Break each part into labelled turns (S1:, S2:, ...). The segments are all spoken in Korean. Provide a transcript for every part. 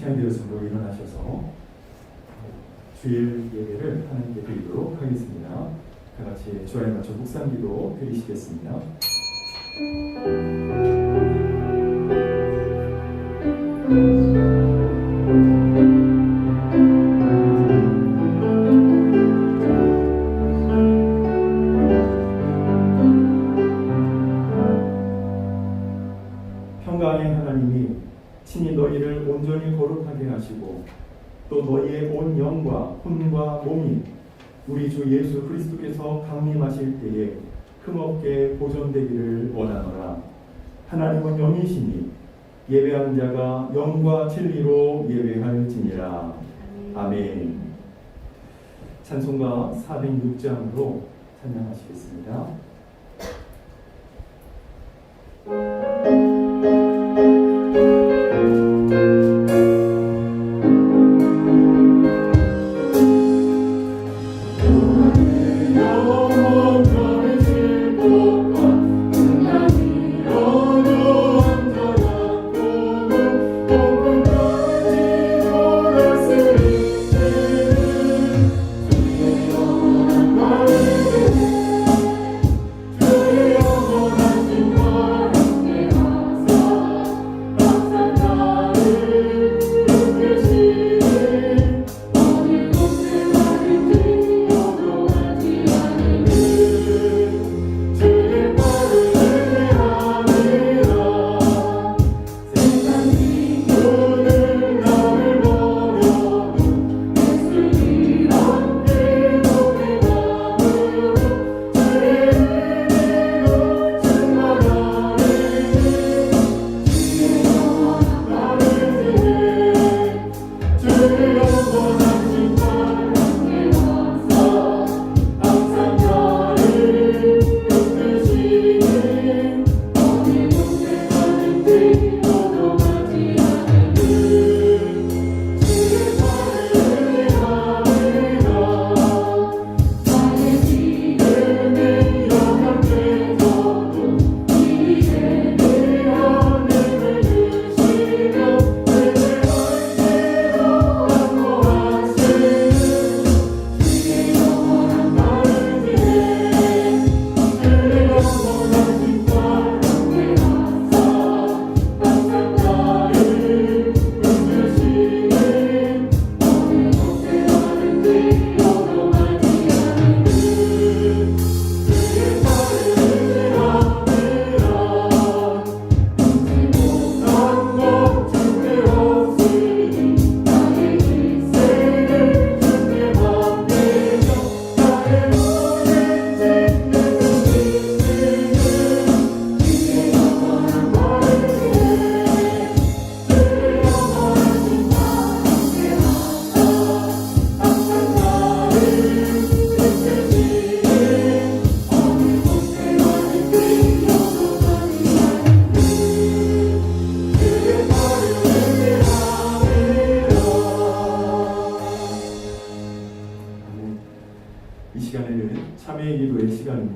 S1: 시간이 되었으므로 일어나셔서 주일 예배를 하는 데 드리도록 하겠습니다. 다 같이 주안에 맞춰 묵상기도 드리시겠습니다. 평강의 하나님이 친히 너희를 온전히 거룩하게 하시고 또 너희의 온 영과 혼과 몸이 우리 주 예수 그리스도께서 강림하실 때에 흠없게 보존되기를 원하노라. 하나님은 영이시니 예배하는 자가 영과 진리로 예배할지니라. 아멘. 찬송가 406장으로 찬양하시겠습니다.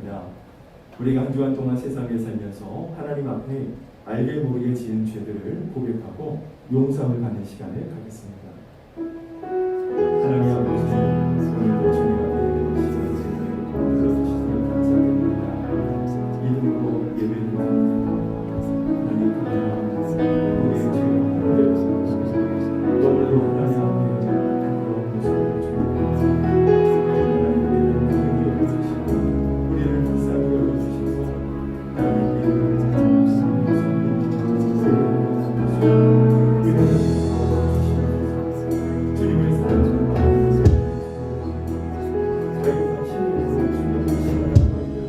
S1: 기도합니다. 우리가 한 주간 동안 세상에 살면서 하나님 앞에 알게 모르게 지은 죄들을 고백하고 용서를 받는 시간을 갖겠습니다. 하나님 아버지, 오늘도 주님 앞에 시간을 들어주시면 감사드립니다. 믿음으로 예배드립니다. 하나님 감사합니다. 우리의 죄를 고백하고 또 오늘도 하나님 앞에 그런 모습을 주옵소서. 우리를 불쌍히 여겨주시고 하나님 믿음으로 주님을 사랑하는 마음으로 저희가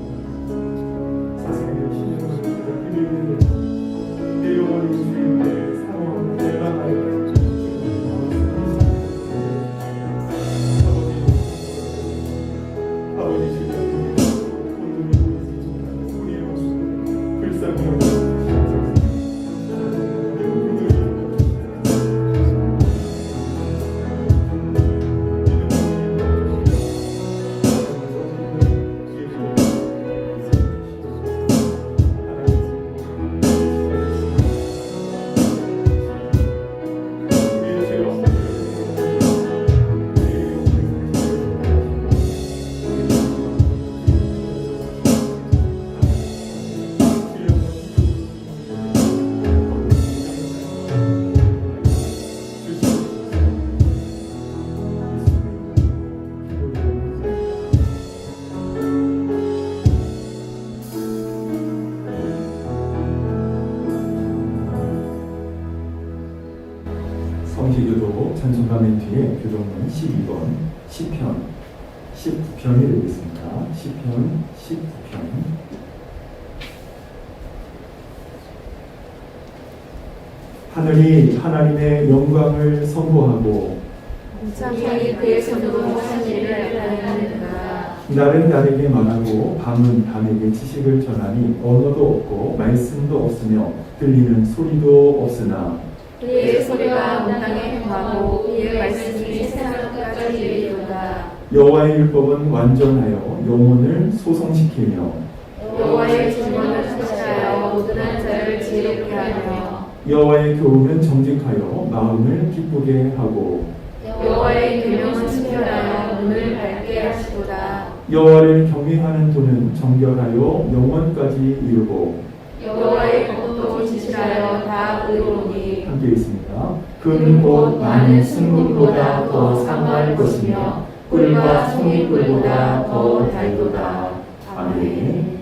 S1: 신으로 주님을 신뢰하는 사랑의 신령을 드리는 내 영혼이 주님의 사랑을 대방하여 아버지 주님 우리의 모습을 불쌍히 여겨주시옵소서. 성시교도 찬송가 맨 뒤에 교동문 12번 시편 19편이 되겠습니다. 시편 19편. 하늘이 하나님의 영광을 선포하고
S2: 천천히 그의 선동한 일을 알아내는가.
S1: 날은 날에게 말하고 밤은 밤에게 지식을 전하니 언어도 없고 말씀도 없으며 들리는 소리도 없으나
S2: 그의 소리가 온 땅에 행하고 그의 말씀이 세상 끝까지 이르리로다.
S1: 여호와의 율법은 완전하여 영혼을 소성시키며
S2: 여호와의 주권을 사시하여 모든 자를 지혜롭게 하며
S1: 여호와의 교훈은 정직하여 마음을 기쁘게 하고
S2: 여호와의 계명은 친절하여 눈을 밝게 하시도다.
S1: 여호와를 경외하는 도는 정결하여 영원까지 이르고
S2: 여호와의 법도 진실하여 다 의로우니
S1: 함께 있습니다. 그는 곧 많은 승금보다 더 상할 것이며 꿀과 송이꿀보다 더 달도다. 아멘.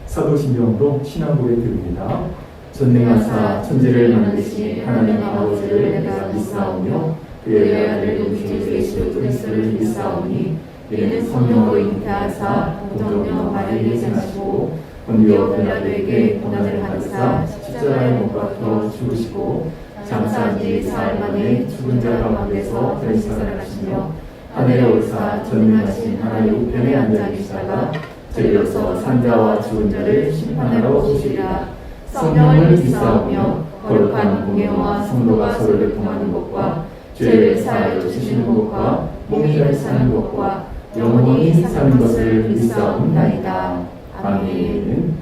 S1: 사도신경으로 신앙고백 드립니다. 전능하사 천지를 만드신 하나님 아버지를 내가 믿사오며 그의 아들 우리 예수 그리스도를 믿사오니 이는 성령으로 잉태하사 동정녀 마리아에게 생하시고 본디오 빌라도에게 고난을 받으사 십자가에 못 박혀 죽으시고 장사한 지 사흘 만에 죽은 자 가운데서 다시 살아나시며 하늘에 오르사 전능하신 하나님 우편에 앉아 계시다가 저리로서 산자와 죽은 자를 심판하러 오시리라. 성령을 믿사오며 거룩한 공예와 성도가 서로를 통하는 것과 죄를 사하여 주시는 것과 몸이 사는 것과 영원히 사는 것을 믿사옵나이다. 아멘.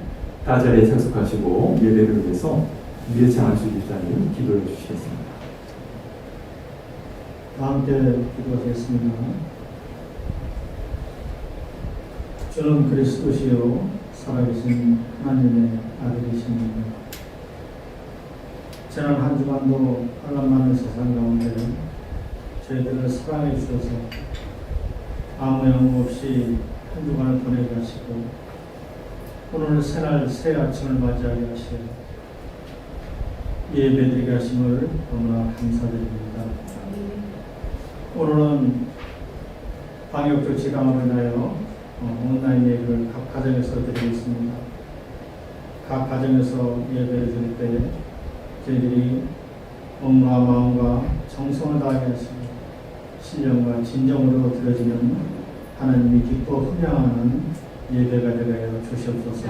S1: 다 자리에 착석하시고 예배를 위해서 미래창한수 집사님 기도해 주시겠습니다.
S3: 다 함께 기도하겠습니다. 주는 그리스도시요 살아계신 하나님의 아들이십니다. 지난 한 주간도 환난 많은 세상 가운데 저희들을 사랑해 주셔서 아무 영웅 없이 한 주간을 보내게 하시고 오늘 새날 새 아침을 맞이하게 하시고 예배드리게 하심을 너무나 감사드립니다. 오늘은 방역조치 강화로 인하여 온라인 예배를 각 가정에서 드리겠습니다. 각 가정에서 예배를 드릴 때 저희들이 몸과 마음과 정성을 다하게 하시고 신령과 진정으로 드려지는 하나님이 기뻐 흠양하는 예배가 되게 하여 주시옵소서.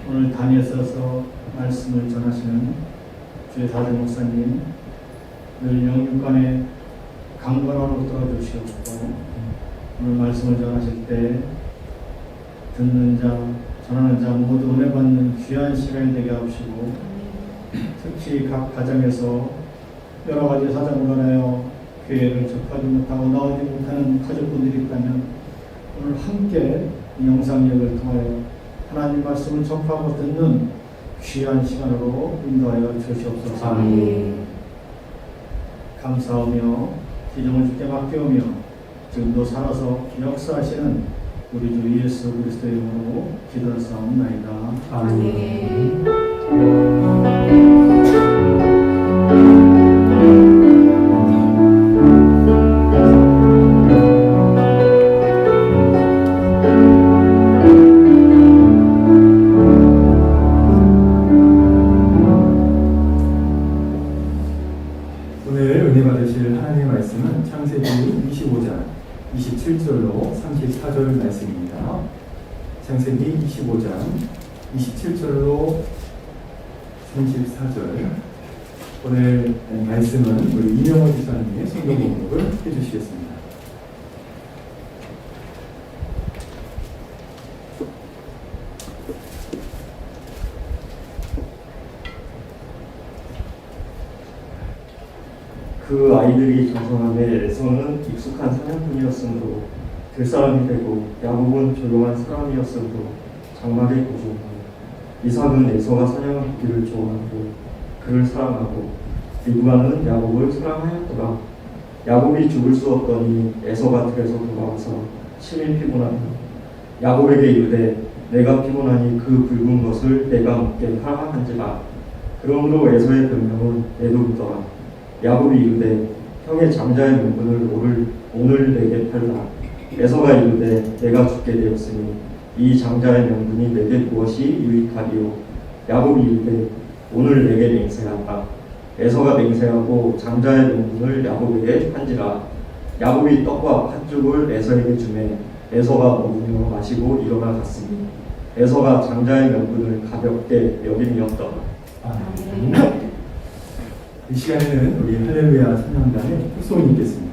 S3: 오늘 단위에 서서 말씀을 전하시는 주의 사대 목사님 늘 영육간에 강건하로 들어주시옵고 오늘 말씀을 전하실 때 듣는 자, 전하는 자 모두 은혜 받는 귀한 시간이 되게 하시고 특히 각 가정에서 여러 가지 사정으로 인하여 교회를 접하지 못하고 나오지 못하는 가족분들이 있다면 오늘 함께 이 영상력을 통하여 하나님 말씀을 접하고 듣는 귀한 시간으로 인도하여 주시옵소서.
S1: 아멘.
S3: 감사하며 기정을 주께 맡겨오며 지금도 살아서 역사하시는 우리 주 예수 그리스도의 이름으로 기도하사옵나이다.
S1: 아멘. 오늘 은혜 받으실 하나님의 말씀은 창세기 25장 27절로 34절 말씀입니다. 창세기 25장 27절로 34절. 오늘 말씀은 우리 이명호 지사님의 성경 공독을 해주시겠습니다.
S4: 그 아이들이 장성함에 에서는 익숙한 사냥꾼이었으므로 들사람이 되고 야곱은 조용한 사람이었으므로 장막에 거주하고 이삭은 에서가 사냥하기를 좋아하고 그를 사랑하고 리브가는 야곱을 사랑하였더라. 야곱이 죽을 수 없더니 에서가 들에서 돌아와서 심히 피곤하니 야곱에게 이르되 내가 피곤하니 그 붉은 것을 내가 먹게 하라 한지라. 그러므로 에서의 변명은 에돔이더라. 야곱이 이르되 형의 장자의 명분을 오늘 내게 팔라. 에서가 이르되 내가 죽게 되었으니 이 장자의 명분이 내게 무엇이 유익하리요. 야곱이 이르되 오늘 내게 맹세하라. 에서가 맹세하고 장자의 명분을 야곱에게 판지라. 야곱이 떡과 팥죽을 에서에게 주매 에서가 먹으며 마시고 일어나 갔으니 에서가 장자의 명분을 가볍게 여김이었더라.
S1: 아멘. 이 시간에는 우리 할렐루야 찬양단의 흑송이 있겠습니다.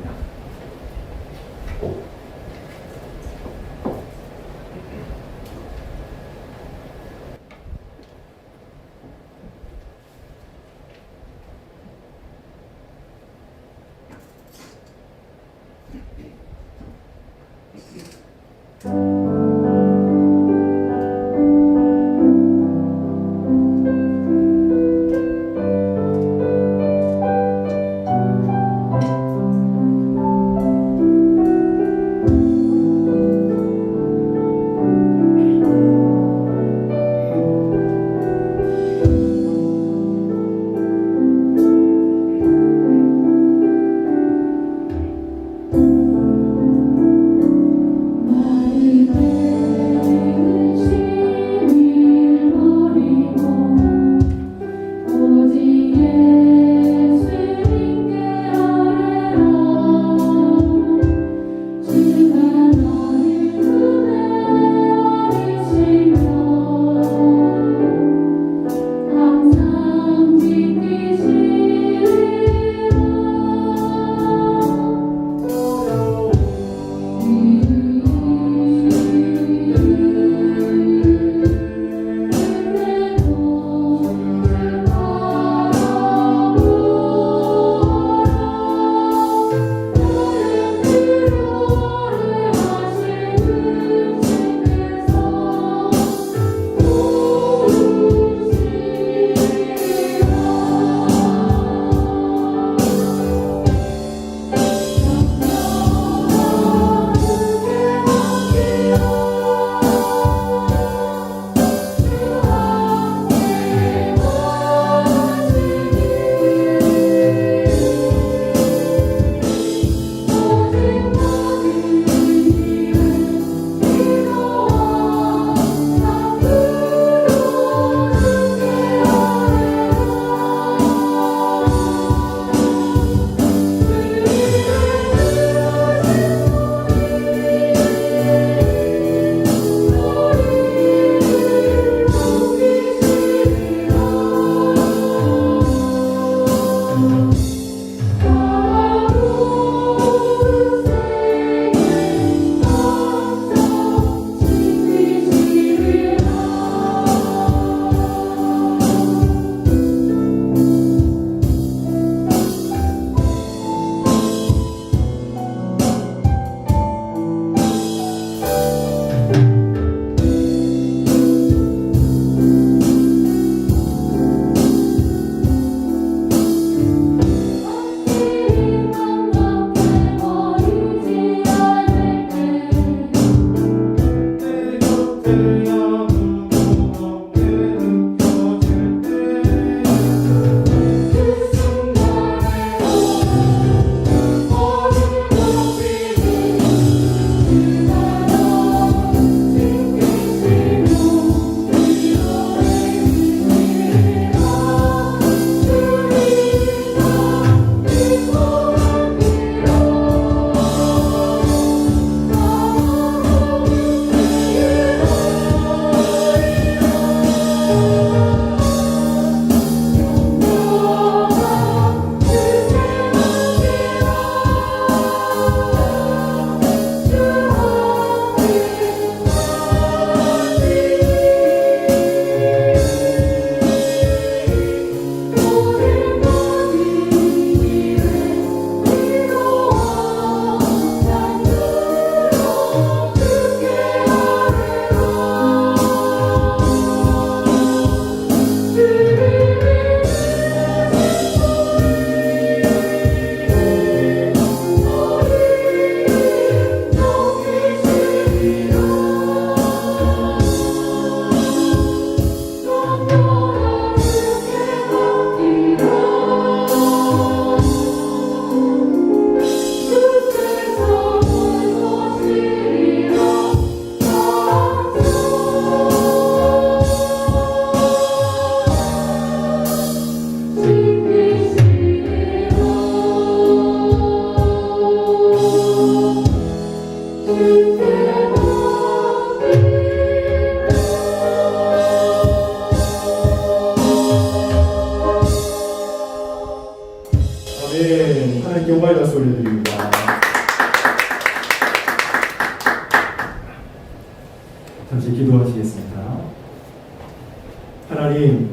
S1: 하나님,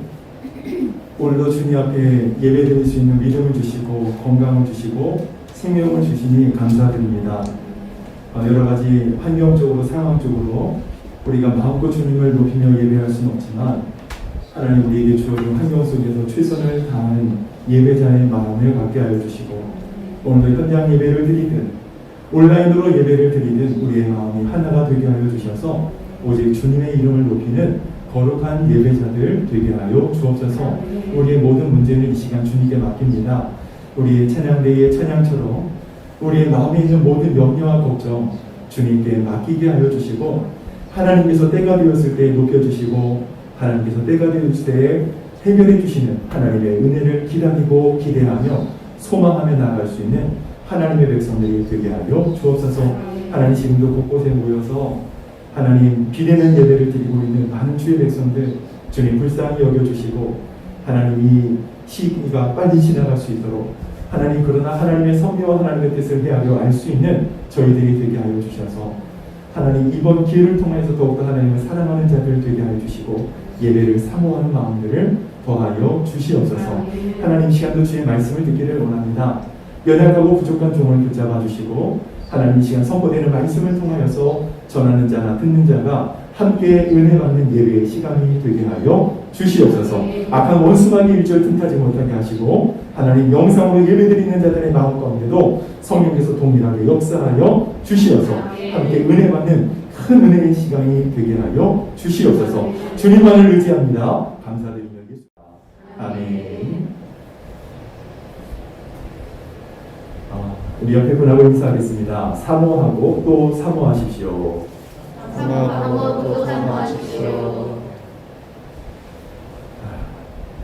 S1: 오늘도 주님 앞에 예배드릴 수 있는 믿음을 주시고 건강을 주시고 생명을 주시니 감사드립니다. 여러 가지 환경적으로 상황적으로 우리가 마음껏 주님을 높이며 예배할 수는 없지만 하나님 우리에게 주어진 환경 속에서 최선을 다하는 예배자의 마음을 갖게 하여 주시고 오늘도 현장 예배를 드리든 온라인으로 예배를 드리든 우리의 마음이 하나가 되게 하여 주셔서 오직 주님의 이름을 높이는 거룩한 예배자들 되게 하여 주옵소서. 우리의 모든 문제는 이 시간 주님께 맡깁니다. 우리의 찬양대의 찬양처럼 우리의 마음에 있는 모든 염려와 걱정 주님께 맡기게 하여 주시고 하나님께서 때가 되었을 때 높여주시고 하나님께서 때가 되었을 때 해결해 주시는 하나님의 은혜를 기다리고 기대하며 소망하며 나아갈 수 있는 하나님의 백성들이 되게 하여 주옵소서. 하나님 지금도 곳곳에 모여서 하나님 비대면 예배를 드리고 있는 많은 주의 백성들 주님 불쌍히 여겨주시고 하나님 이 시기가 빨리 지나갈 수 있도록 하나님 그러나 하나님의 섭리와 하나님의 뜻을 헤아려 알 수 있는 저희들이 되게 하여 주셔서 하나님 이번 기회를 통해서 더욱더 하나님을 사랑하는 자들 되게 하여 주시고 예배를 사모하는 마음들을 더하여 주시옵소서. 하나님 시간도 주의 말씀을 듣기를 원합니다. 연약하고 부족한 종을 붙잡아 주시고 하나님 이 시간 선포되는 말씀을 통하여서 전하는 자나 듣는 자가 함께 은혜 받는 예배의 시간이 되게 하여 주시옵소서. 악한 원수마귀 일절 틈타지 못하게 하시고 하나님 영상으로 예배드리는 자들의 마음 가운데도 성령께서 동일하게 역사하여 주시어서 함께 은혜 받는 큰 은혜의 시간이 되게 하여 주시옵소서. 주님만을 의지합니다. 감사드리며 기도합니다. 아멘. 우리 옆에 분하고 인사하겠습니다. 사모하고 또 사모하십시오.
S2: 사모하고 또 사모하십시오.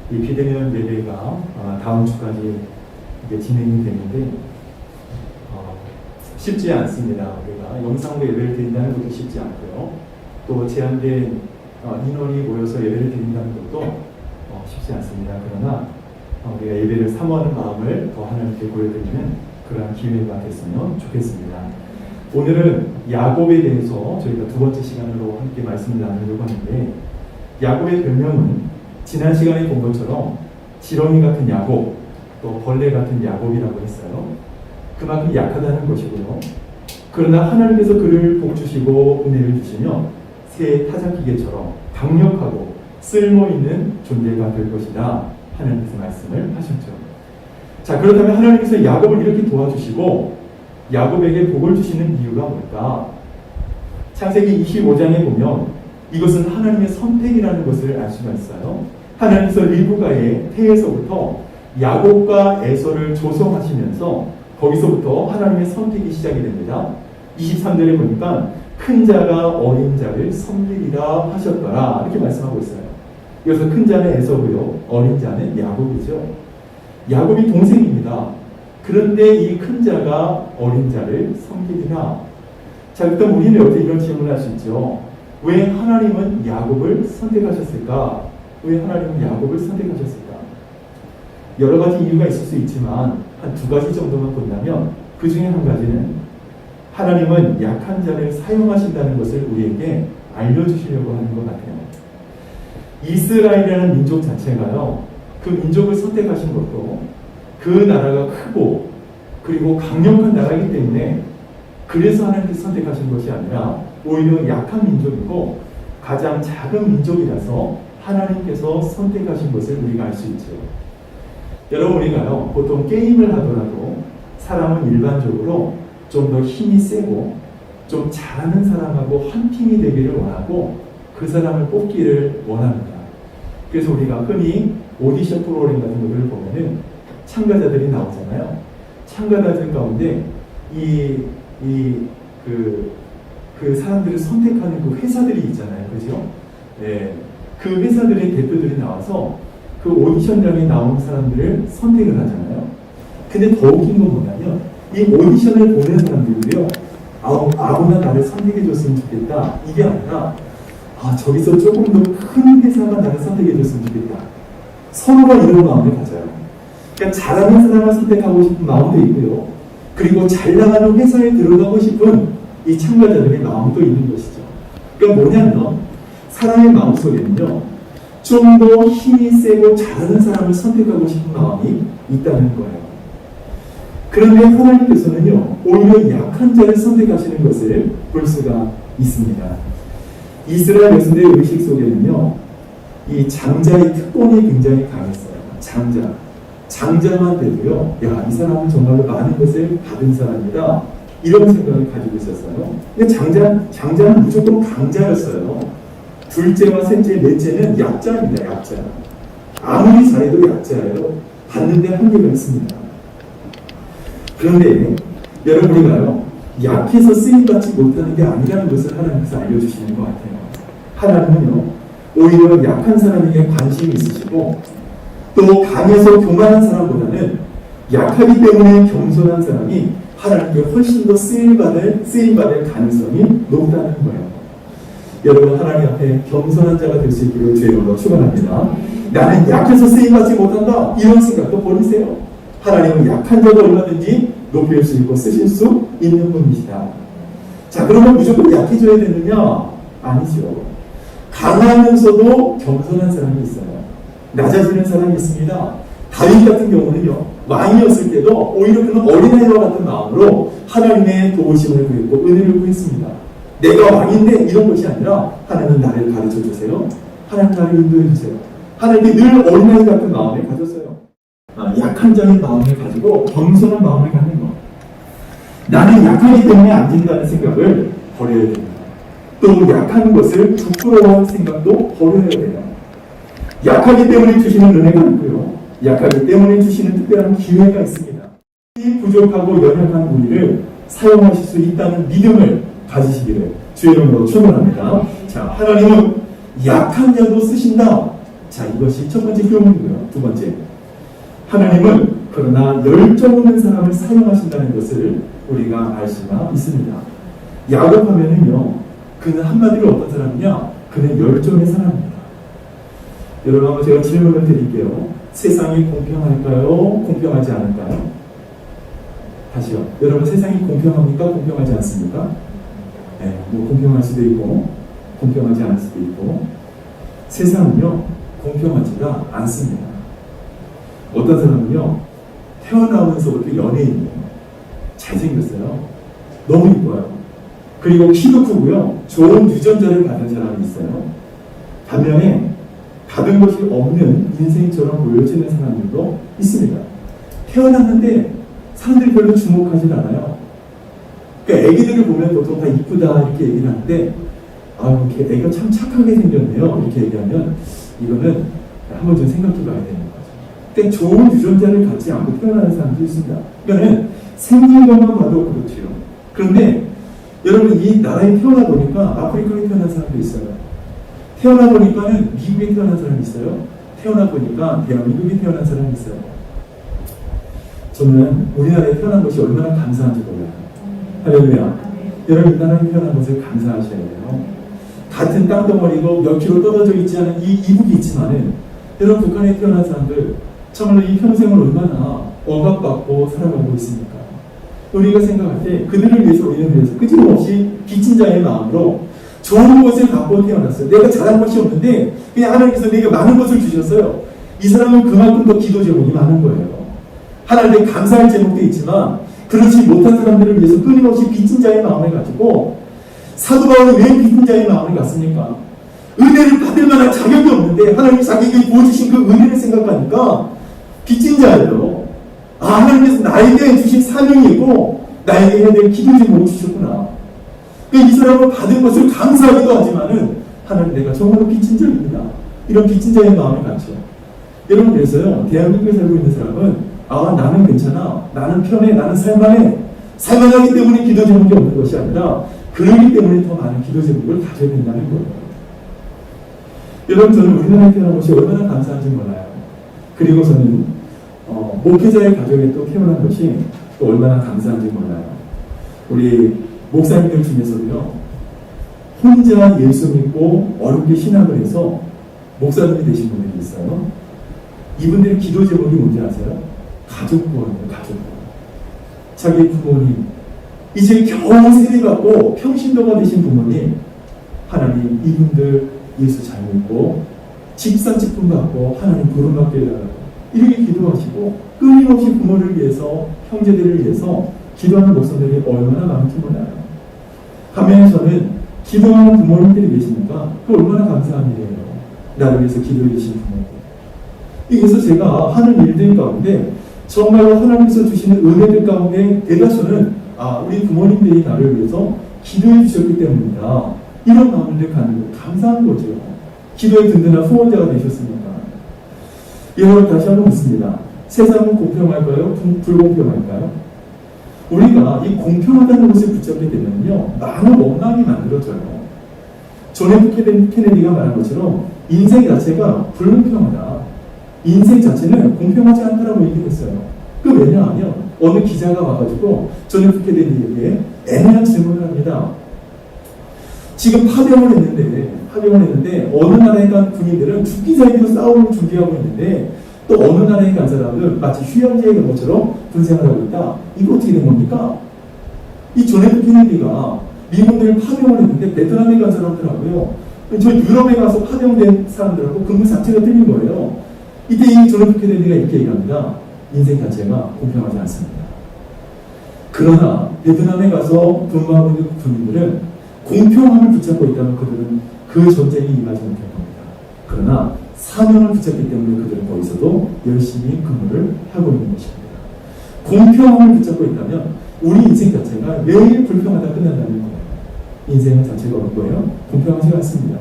S1: 이 비대면 예배가 다음 주까지 이게 진행이 되는데 쉽지 않습니다. 우리가 영상으로 예배를 드린다는 것도 쉽지 않고요. 또 제한된 인원이 모여서 예배를 드린다는 것도 쉽지 않습니다. 그러나 우리가 예배를 사모하는 마음을 더 하나님께 보여드리는 그러한 기회가 됐으면 좋겠습니다. 오늘은 야곱에 대해서 저희가 두 번째 시간으로 함께 말씀을 나누려고 하는데 야곱의 별명은 지난 시간에 본 것처럼 지렁이 같은 야곱 또 벌레 같은 야곱이라고 했어요. 그만큼 약하다는 것이고요. 그러나 하나님께서 그를 복주시고 은혜를 주시며 새 타작기계처럼 강력하고 쓸모있는 존재가 될 것이다. 하나님께서 말씀을 하셨죠. 자, 그렇다면 하나님께서 야곱을 이렇게 도와주시고 야곱에게 복을 주시는 이유가 뭘까? 창세기 25장에 보면 이것은 하나님의 선택이라는 것을 알 수가 있어요. 하나님께서 리브가의 태에서부터 야곱과 에서를 조성하시면서 거기서부터 하나님의 선택이 시작이 됩니다. 23절에 보니까 큰 자가 어린 자를 섬기리라 하셨더라 이렇게 말씀하고 있어요. 여기서 큰 자는 에서고요, 어린 자는 야곱이죠. 야곱이 동생입니다. 그런데 이 큰 자가 어린 자를 섬기리라. 자, 일단 우리는 여기서 이런 질문을 할 수 있죠. 왜 하나님은 야곱을 선택하셨을까? 왜 하나님은 야곱을 선택하셨을까? 여러 가지 이유가 있을 수 있지만 한 두 가지 정도만 본다면 그 중에 한 가지는 하나님은 약한 자를 사용하신다는 것을 우리에게 알려주시려고 하는 것 같아요. 이스라엘이라는 민족 자체가요, 그 민족을 선택하신 것도 그 나라가 크고 그리고 강력한 나라이기 때문에 그래서 하나님께서 선택하신 것이 아니라 오히려 약한 민족이고 가장 작은 민족이라서 하나님께서 선택하신 것을 우리가 알 수 있죠. 여러분, 우리가요 보통 게임을 하더라도 사람은 일반적으로 좀 더 힘이 세고 좀 잘하는 사람하고 한 팀이 되기를 원하고 그 사람을 뽑기를 원합니다. 그래서 우리가 흔히 오디션 프로그램 같은 것들을 보면은 참가자들이 나오잖아요. 참가자들 가운데 그 사람들을 선택하는 그 회사들이 있잖아요. 그죠? 네. 그 회사들의 대표들이 나와서 그 오디션장에 나온 사람들을 선택을 하잖아요. 근데 더 웃긴 건 뭐냐면 이 오디션을 보는 사람들도요, 아무나 나를 선택해줬으면 좋겠다. 이게 아니라 저기서 조금 더 큰 회사가 나를 선택해줬으면 좋겠다. 서로가 이런 마음을 가져요. 그러니까 잘하는 사람을 선택하고 싶은 마음도 있고요. 그리고 잘 나가는 회사에 들어가고 싶은 이 참가자들의 마음도 있는 것이죠. 그러니까 뭐냐면 사람의 마음속에는요, 좀 더 힘이 세고 잘하는 사람을 선택하고 싶은 마음이 있다는 거예요. 그런데 하나님께서는요, 오히려 약한 자를 선택하시는 것을 볼 수가 있습니다. 이스라엘 백성들의 의식 속에는요, 이 장자의 특권이 굉장히 강했어요. 장자만 돼도요, 야, 이 사람은 정말로 많은 것을 받은 사람이다, 이런 생각을 가지고 있었어요. 근데 장자는 무조건 강자였어요. 둘째와 셋째, 넷째는 약자입니다. 약자. 아무리 잘해도 약자예요. 받는데 한계가 있습니다. 그런데 여러분, 우리가요, 약해서 쓰임받지 못하는 게 아니라는 것을 하나님께서 알려주시는 것 같아요. 하나님은요, 오히려 약한 사람에게 관심이 있으시고, 또 강해서 교만한 사람보다는 약하기 때문에 겸손한 사람이 하나님께 훨씬 더 쓰임받을 가능성이 높다는 거예요. 여러분, 하나님 앞에 겸손한 자가 될 수 있기를 주의로 축원합니다. 나는 약해서 쓰임받지 못한다, 이런 생각도 버리세요. 하나님은 약한 자도 얼마든지 높일 수 있고 쓰실 수 있는 분이시다. 자, 그러면 무조건 약해져야 되느냐? 아니죠. 강하면서도 겸손한 사람이 있어요. 낮아지는 사람이 있습니다. 다윗 같은 경우는요, 왕이었을 때도 오히려 그런 어린아이와 같은 마음으로 하나님의 도우심을 구했고 은혜를 구했습니다. 내가 왕인데 이런 것이 아니라 하나님 나를 가르쳐 주세요. 하나님 나를 인도해 주세요. 하나님이 늘 어린아이 같은 마음을 가졌어요. 약한 자의 마음을 가지고 겸손한 마음을 갖는 것. 나는 약하기 때문에 안 된다는 생각을 버려야 됩니다. 또 약한 것을 부끄러워할 생각도 버려야 돼요. 약하기 때문에 주시는 은혜가 있고요, 약하기 때문에 주시는 특별한 기회가 있습니다. 이 부족하고 연약한 우리를 사용하실 수 있다는 믿음을 가지시기를 주의 이름으로 축원합니다. 자, 하나님은 약한 자도 쓰신다. 자, 이것이 첫 번째 교훈이고요. 두 번째, 하나님은 그러나 열정 없는 사람을 사용하신다는 것을 우리가 알 수가 있습니다. 야곱하면은요, 그는 한마디로 어떤 사람이냐? 그는 열정의 사람입니다. 여러분, 한번 제가 질문을 드릴게요. 세상이 공평할까요? 공평하지 않을까요? 다시요. 여러분, 세상이 공평합니까? 공평하지 않습니까? 네, 뭐 공평할 수도 있고 공평하지 않을 수도 있고. 세상은요, 공평하지가 않습니다. 어떤 사람은요, 태어나면서부터 연예인이에요. 잘생겼어요. 너무 이뻐요. 그리고 키도 크고요, 좋은 유전자를 받은 사람이 있어요. 반면에 받은 것이 없는 인생처럼 보여지는 사람들도 있습니다. 태어났는데 사람들이 별로 주목하지 않아요. 그러니까 애기들을 보면 보통 다 이쁘다 이렇게 얘기를 하는데, 이렇게 애가 참 착하게 생겼네요, 이렇게 얘기하면 이거는 한번 좀 생각해 봐야 되는 거죠. 근데 좋은 유전자를 갖지 않고 태어나는 사람도 있습니다. 그러니까 생긴 것만 봐도 그렇죠. 그런데 여러분, 이 나라에 태어나 보니까 아프리카에 태어난 사람도 있어요. 태어나 보니까는 미국에 태어난 사람이 있어요. 태어나 보니까 대한민국에 태어난 사람이 있어요. 저는 우리나라에 태어난 것이 얼마나 감사한지 몰라요. 할렐루야. 여러분, 이 나라에 태어난 것을 감사하셔야 돼요. 같은 땅덩어리고 몇 킬로 떨어져 있지 않은 이 이북이 있지만은, 여러분, 북한에 태어난 사람들 정말로 이 평생을 얼마나 억압받고 살아가고 있습니까? 우리가 생각할 때 그들을 위해서, 우리는 위해서 끊임없이 빚진 자의 마음으로 좋은 것을 갖고 태어났어요. 내가 잘한 것이 없는데 그냥 하나님께서 내게 많은 것을 주셨어요. 이 사람은 그만큼 더 기도 제목이 많은 거예요. 하나님께 감사할 제목도 있지만 그렇지 못한 사람들을 위해서 끊임없이 빚진 자의 마음을 가지고, 사도 바울은 왜 빚진 자의 마음을 갖습니까? 은혜를 받을 만한 자격이 없는데 하나님이 자기에게 부어주신 그 은혜를 생각하니까 빚진 자예요. 하나님께서 나에게 주신 사명이 있고 나에게 해야 될 기도 제목을 주셨구나. 이 사람은 받은 것을 감사하기도 하지만은, 하나님, 내가 정말로 빚진 자입니다, 이런 빚진 자의 마음을 갖죠. 여러분, 그래서요, 대한민국에 살고 있는 사람은 나는 괜찮아, 나는 편해, 나는 살만해, 살만하기 때문에 기도 제목이 없는 것이 아니라 그러기 때문에 더 많은 기도 제목을 가져야 된다는 거예요. 여러분, 저는 우리나라에 태어난 것이 얼마나 감사한지 몰라요. 그리고 저는 목회자의 가정에 또 태어난 것이 또 얼마나 감사한지 몰라요. 우리 목사님들 중에서도요, 혼자 예수 믿고 어렵게 신학을 해서 목사님이 되신 분들이 있어요. 이분들의 기도 제목이 뭔지 아세요? 가족 구원이에요. 가족 구원. 자기 부모님, 이제 겨우 세례받고 평신도가 되신 부모님, 하나님, 이분들 예수 잘 믿고 집사직분 받고 하나님 부름받게 해달라고 이렇게 기도하시고 끊임없이 부모를 위해서 형제들을 위해서 기도하는 목사들이 얼마나 많은지 몰라요. 반면에 저는 기도하는 부모님들이 계시니까 그 얼마나 감사한 일이에요. 나를 위해서 기도해 주신 부모들. 그래서 제가 하는 일들 가운데 정말로 하나님께서 주시는 은혜들 가운데 대다수는 우리 부모님들이 나를 위해서 기도해 주셨기 때문이다. 이런 마음을 갖는 거 감사한 거죠. 기도의 든든한 후원자가 되셨으니까. 여러분 다시 한번 묻습니다. 세상은 공평할까요? 불공평할까요? 우리가 이 공평하다는 것을 붙잡게 되면요 많은 원망이 만들어져요. 존 F 케네디가 말한 것처럼 인생 자체가 불공평하다. 인생 자체는 공평하지 않다라고 얘기했어요. 그 왜냐하면 어느 기자가 와가지고 존 F 케네디에게 애매한 질문을 합니다. 지금 파병을 했는데 어느 나라에 간 군인들은 죽기 살기로 싸움을 준비하고 있는데 또 어느 나라에 간 사람은 마치 휴양지에 간 것처럼 군생활을 하고 있다. 이거 어떻게 된 겁니까? 이 존 F 케네디가 미군들 파병을 했는데 베트남에 간 사람들하고요. 저 유럽에 가서 파병된 사람들하고 근무 자체가 틀린 거예요. 이때 이 존 F 케네디가 이렇게 얘기합니다. 인생 자체가 공평하지 않습니다. 그러나 베트남에 가서 근무하고 있는 군인들은 공평함을 붙잡고 있다면 그들은 그 전쟁에 임하지 못할 겁니다. 그러나 사명을 붙잡기 때문에 그들은 거기서도 열심히 근무를 하고 있는 것입니다. 공평함을 붙잡고 있다면 우리 인생 자체가 매일 불평하다 끝난다는 거예요. 인생 자체가 어떤 거예요? 공평하지 않습니다.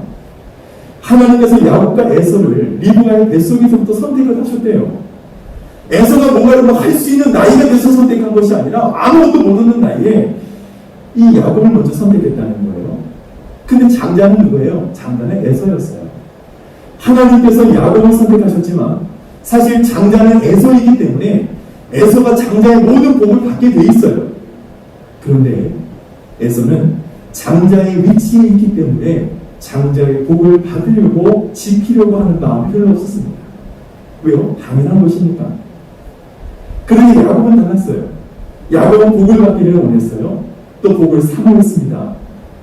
S1: 하나님께서 야곱과 에서를 리브가의 뱃속에서부터 선택을 하셨대요. 에서가 뭔가를 할 수 있는 나이가 돼서 선택한 것이 아니라 아무것도 모르는 나이에 이 야곱을 먼저 선택했다는 거예요. 근데 장자는 누구예요? 장자는 에서였어요. 하나님께서 야곱을 선택하셨지만 사실 장자는 에서이기 때문에 에서가 장자의 모든 복을 받게 돼 있어요. 그런데 에서는 장자의 위치에 있기 때문에 장자의 복을 받으려고 지키려고 하는 마음이 별로 없었습니다. 왜요? 당연한 것이니까. 그런데 야곱은 달랐어요. 야곱은 복을 받기를 원했어요. 또 복을 사모했습니다.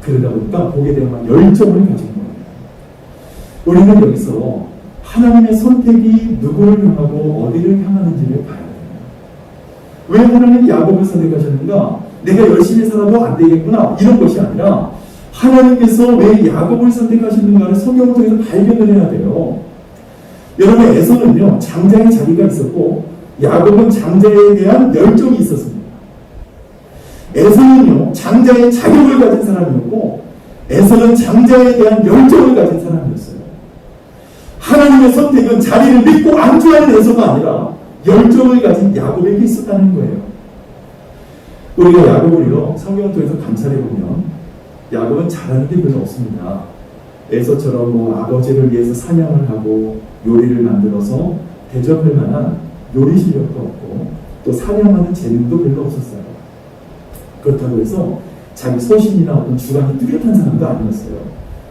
S1: 그러다 보니까 복에 대한 열정을 가진 거예요. 우리는 여기서 하나님의 선택이 누구를 향하고 어디를 향하는지를 봐야 돼요. 왜 하나님이 야곱을 선택하셨는가? 내가 열심히 살아도 안 되겠구나 이런 것이 아니라 하나님께서 왜 야곱을 선택하셨는가를 성경을 통해서 발견을 해야 돼요. 여러분 에서는요 장자의 자리가 있었고 야곱은 장자에 대한 열정이 있었습니다. 에서는요 장자의 자격을 가진 사람이었고 에서는 장자에 대한 열정을 가진 사람이었어요. 하나님의 선택은 자리를 믿고 안주하는 에서가 아니라 열정을 가진 야곱에게 있었다는 거예요. 우리가 야곱을요 성경을 통해서 감찰해보면 야곱은 잘하는 게 별로 없습니다. 에서처럼 아버지를 위해서 사냥을 하고 요리를 만들어서 대접할 만한 요리 실력도 없고 또 사냥하는 재능도 별로 없었어요. 그렇다고 해서 자기 소신이나 어떤 주관이 뚜렷한 사람도 아니었어요.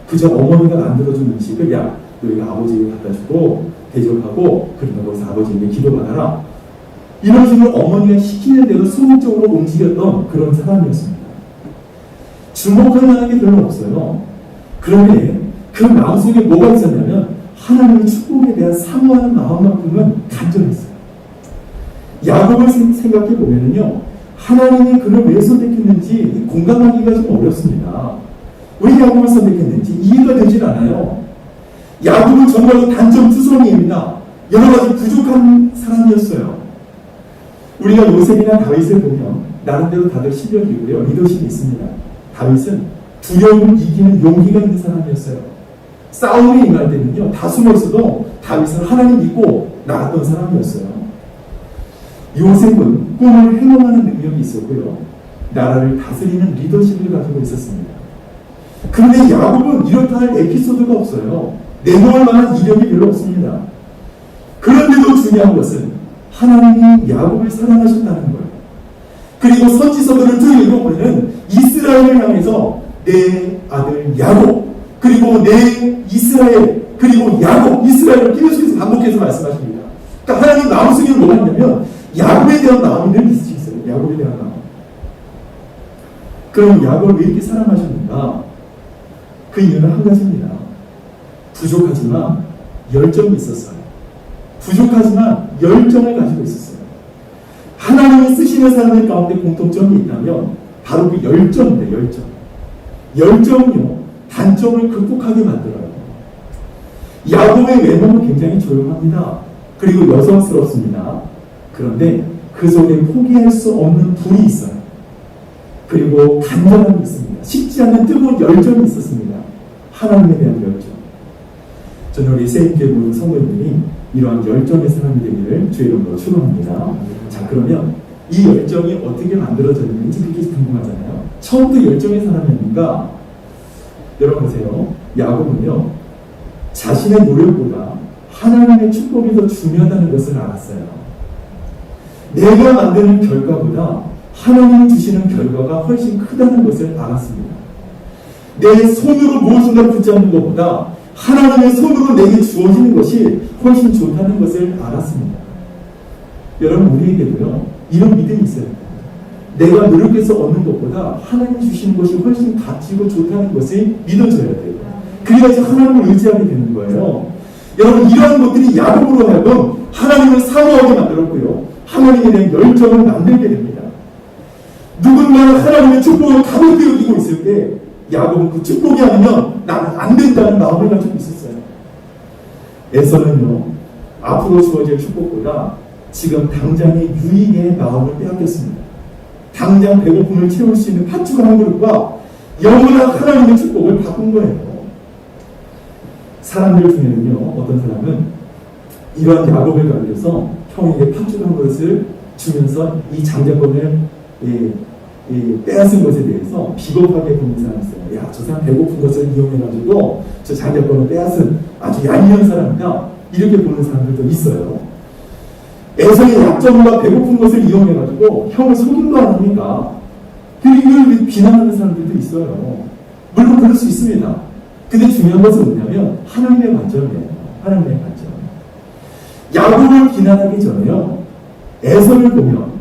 S1: 그저 어머니가 만들어준 음식을 너희가 아버지에게 갖다 주고 대접하고 그러면 거기서 아버지에게 기도받아라. 이런 식으로 어머니가 시키는 대로 소극적으로 움직였던 그런 사람이었습니다. 주목할 만한 게 별로 없어요. 그런데 그 마음속에 뭐가 있었냐면 하나님의 축복에 대한 사모하는 마음만큼은 간절했어요. 야곱을 생각해 보면요, 하나님이 그를 왜 선택했는지 공감하기가 좀 어렵습니다. 왜 야곱을 선택했는지 이해가 되질 않아요. 야곱은 정말로 단점투성이입니다. 여러 가지 부족한 사람이었어요. 우리가 요셉이나 다윗을 보면 나름대로 다들 실력이고요, 리더십이 있습니다. 다윗은 두려움을 이기는 용기가 있는 사람이었어요. 싸움에 임할 때는요, 다 숨어있어도 다윗은 하나님 믿고 나갔던 사람이었어요. 요셉은 꿈을 행동하는 능력이 있었고요, 나라를 다스리는 리더십을 가지고 있었습니다. 그런데 야곱은 이렇다 할 에피소드가 없어요. 내놓을 만한 이력이 별로 없습니다. 그런데도 중요한 것은 하나님이 야곱을 사랑하셨다는 거예요. 그리고 선지서들을 쭉 읽어보면 이스라엘을 향해서 내 아들 야곱, 그리고 내 이스라엘, 그리고 야곱, 이스라엘을 계속해서 반복해서 말씀하십니다. 그러니까 하나님 마음속에 뭐가 있냐면 야곱에 대한 마음이 늘 있어요. 야곱에 대한 마음. 그럼 야곱을 왜 이렇게 사랑하셨는가? 그 이유는 한 가지입니다. 부족하지만 열정이 있었어요. 부족하지만 열정을 가지고 있었어요. 하나님이 쓰시는 사람들 가운데 공통점이 있다면 바로 그 열정인데, 열정. 열정은요, 단점을 극복하게 만들어요. 야곱의 외모는 굉장히 조용합니다. 그리고 여성스럽습니다. 그런데 그 속에 포기할 수 없는 불이 있어요. 그리고 간절함이 있습니다. 식지 않는 뜨거운 열정이 있었습니다. 하나님에 대한 열정. 저는 우리 세임교회 모든 성도님들이 이러한 열정의 사람이 되기를 주의 이름으로 축원합니다. 자, 그러면 이 열정이 어떻게 만들어졌는지 그게 궁금하잖아요. 처음부터 열정의 사람이었는가? 여러분 보세요. 야곱은요, 자신의 노력보다 하나님의 축복이 더 중요하다는 것을 알았어요. 내가 만드는 결과보다 하나님이 주시는 결과가 훨씬 크다는 것을 알았습니다. 내 손으로 무엇인가 붙잡는 것보다 하나님의 손으로 내게 주어지는 것이 훨씬 좋다는 것을 알았습니다. 여러분, 우리에게도요, 이런 믿음이 있어요. 내가 노력해서 얻는 것보다 하나님이 주시는 것이 훨씬 값지고 좋다는 것을 믿어줘야 돼요. 그래야지 하나님을 의지하게 되는 거예요. 여러분, 이러한 것들이 야곱으로 하여금 하나님을 사모하게 만들었고요, 하나님에 대한 열정을 만들게 됩니다. 누군가는 하나님의 축복을 가볍게 여기고 있을 때 야곱은 그 축복이 아니면 나는 안 된다는 마음을 가지고 있었어요. 에서는요, 앞으로 주어질 축복보다 지금 당장의 유익의 마음을 빼앗겼습니다. 당장 배고픔을 채울 수 있는 팥죽 한 그릇과 영원한 하나님의 축복을 바꾼 거예요. 사람들 중에는요, 어떤 사람은 이러한 야곱을 가르쳐서 형에게 팥죽 한 그릇을 주면서 이 장자권을 빼앗은 것에 대해서 비겁하게 보는 사람이 있어요. 야, 저 사람 배고픈 것을 이용해가지고 저 장자권을 빼앗은 아주 얄미운 사람이다, 이렇게 보는 사람들도 있어요. 에서의 약점과 배고픈 것을 이용해가지고 형을 속인 거 아닙니까? 이걸 비난하는 사람들도 있어요. 물론 그럴 수 있습니다. 근데 중요한 것은 뭐냐면 하나님의 관점이에요. 하나님의 관점. 야곱을 비난하기 전에요, 에서를 보면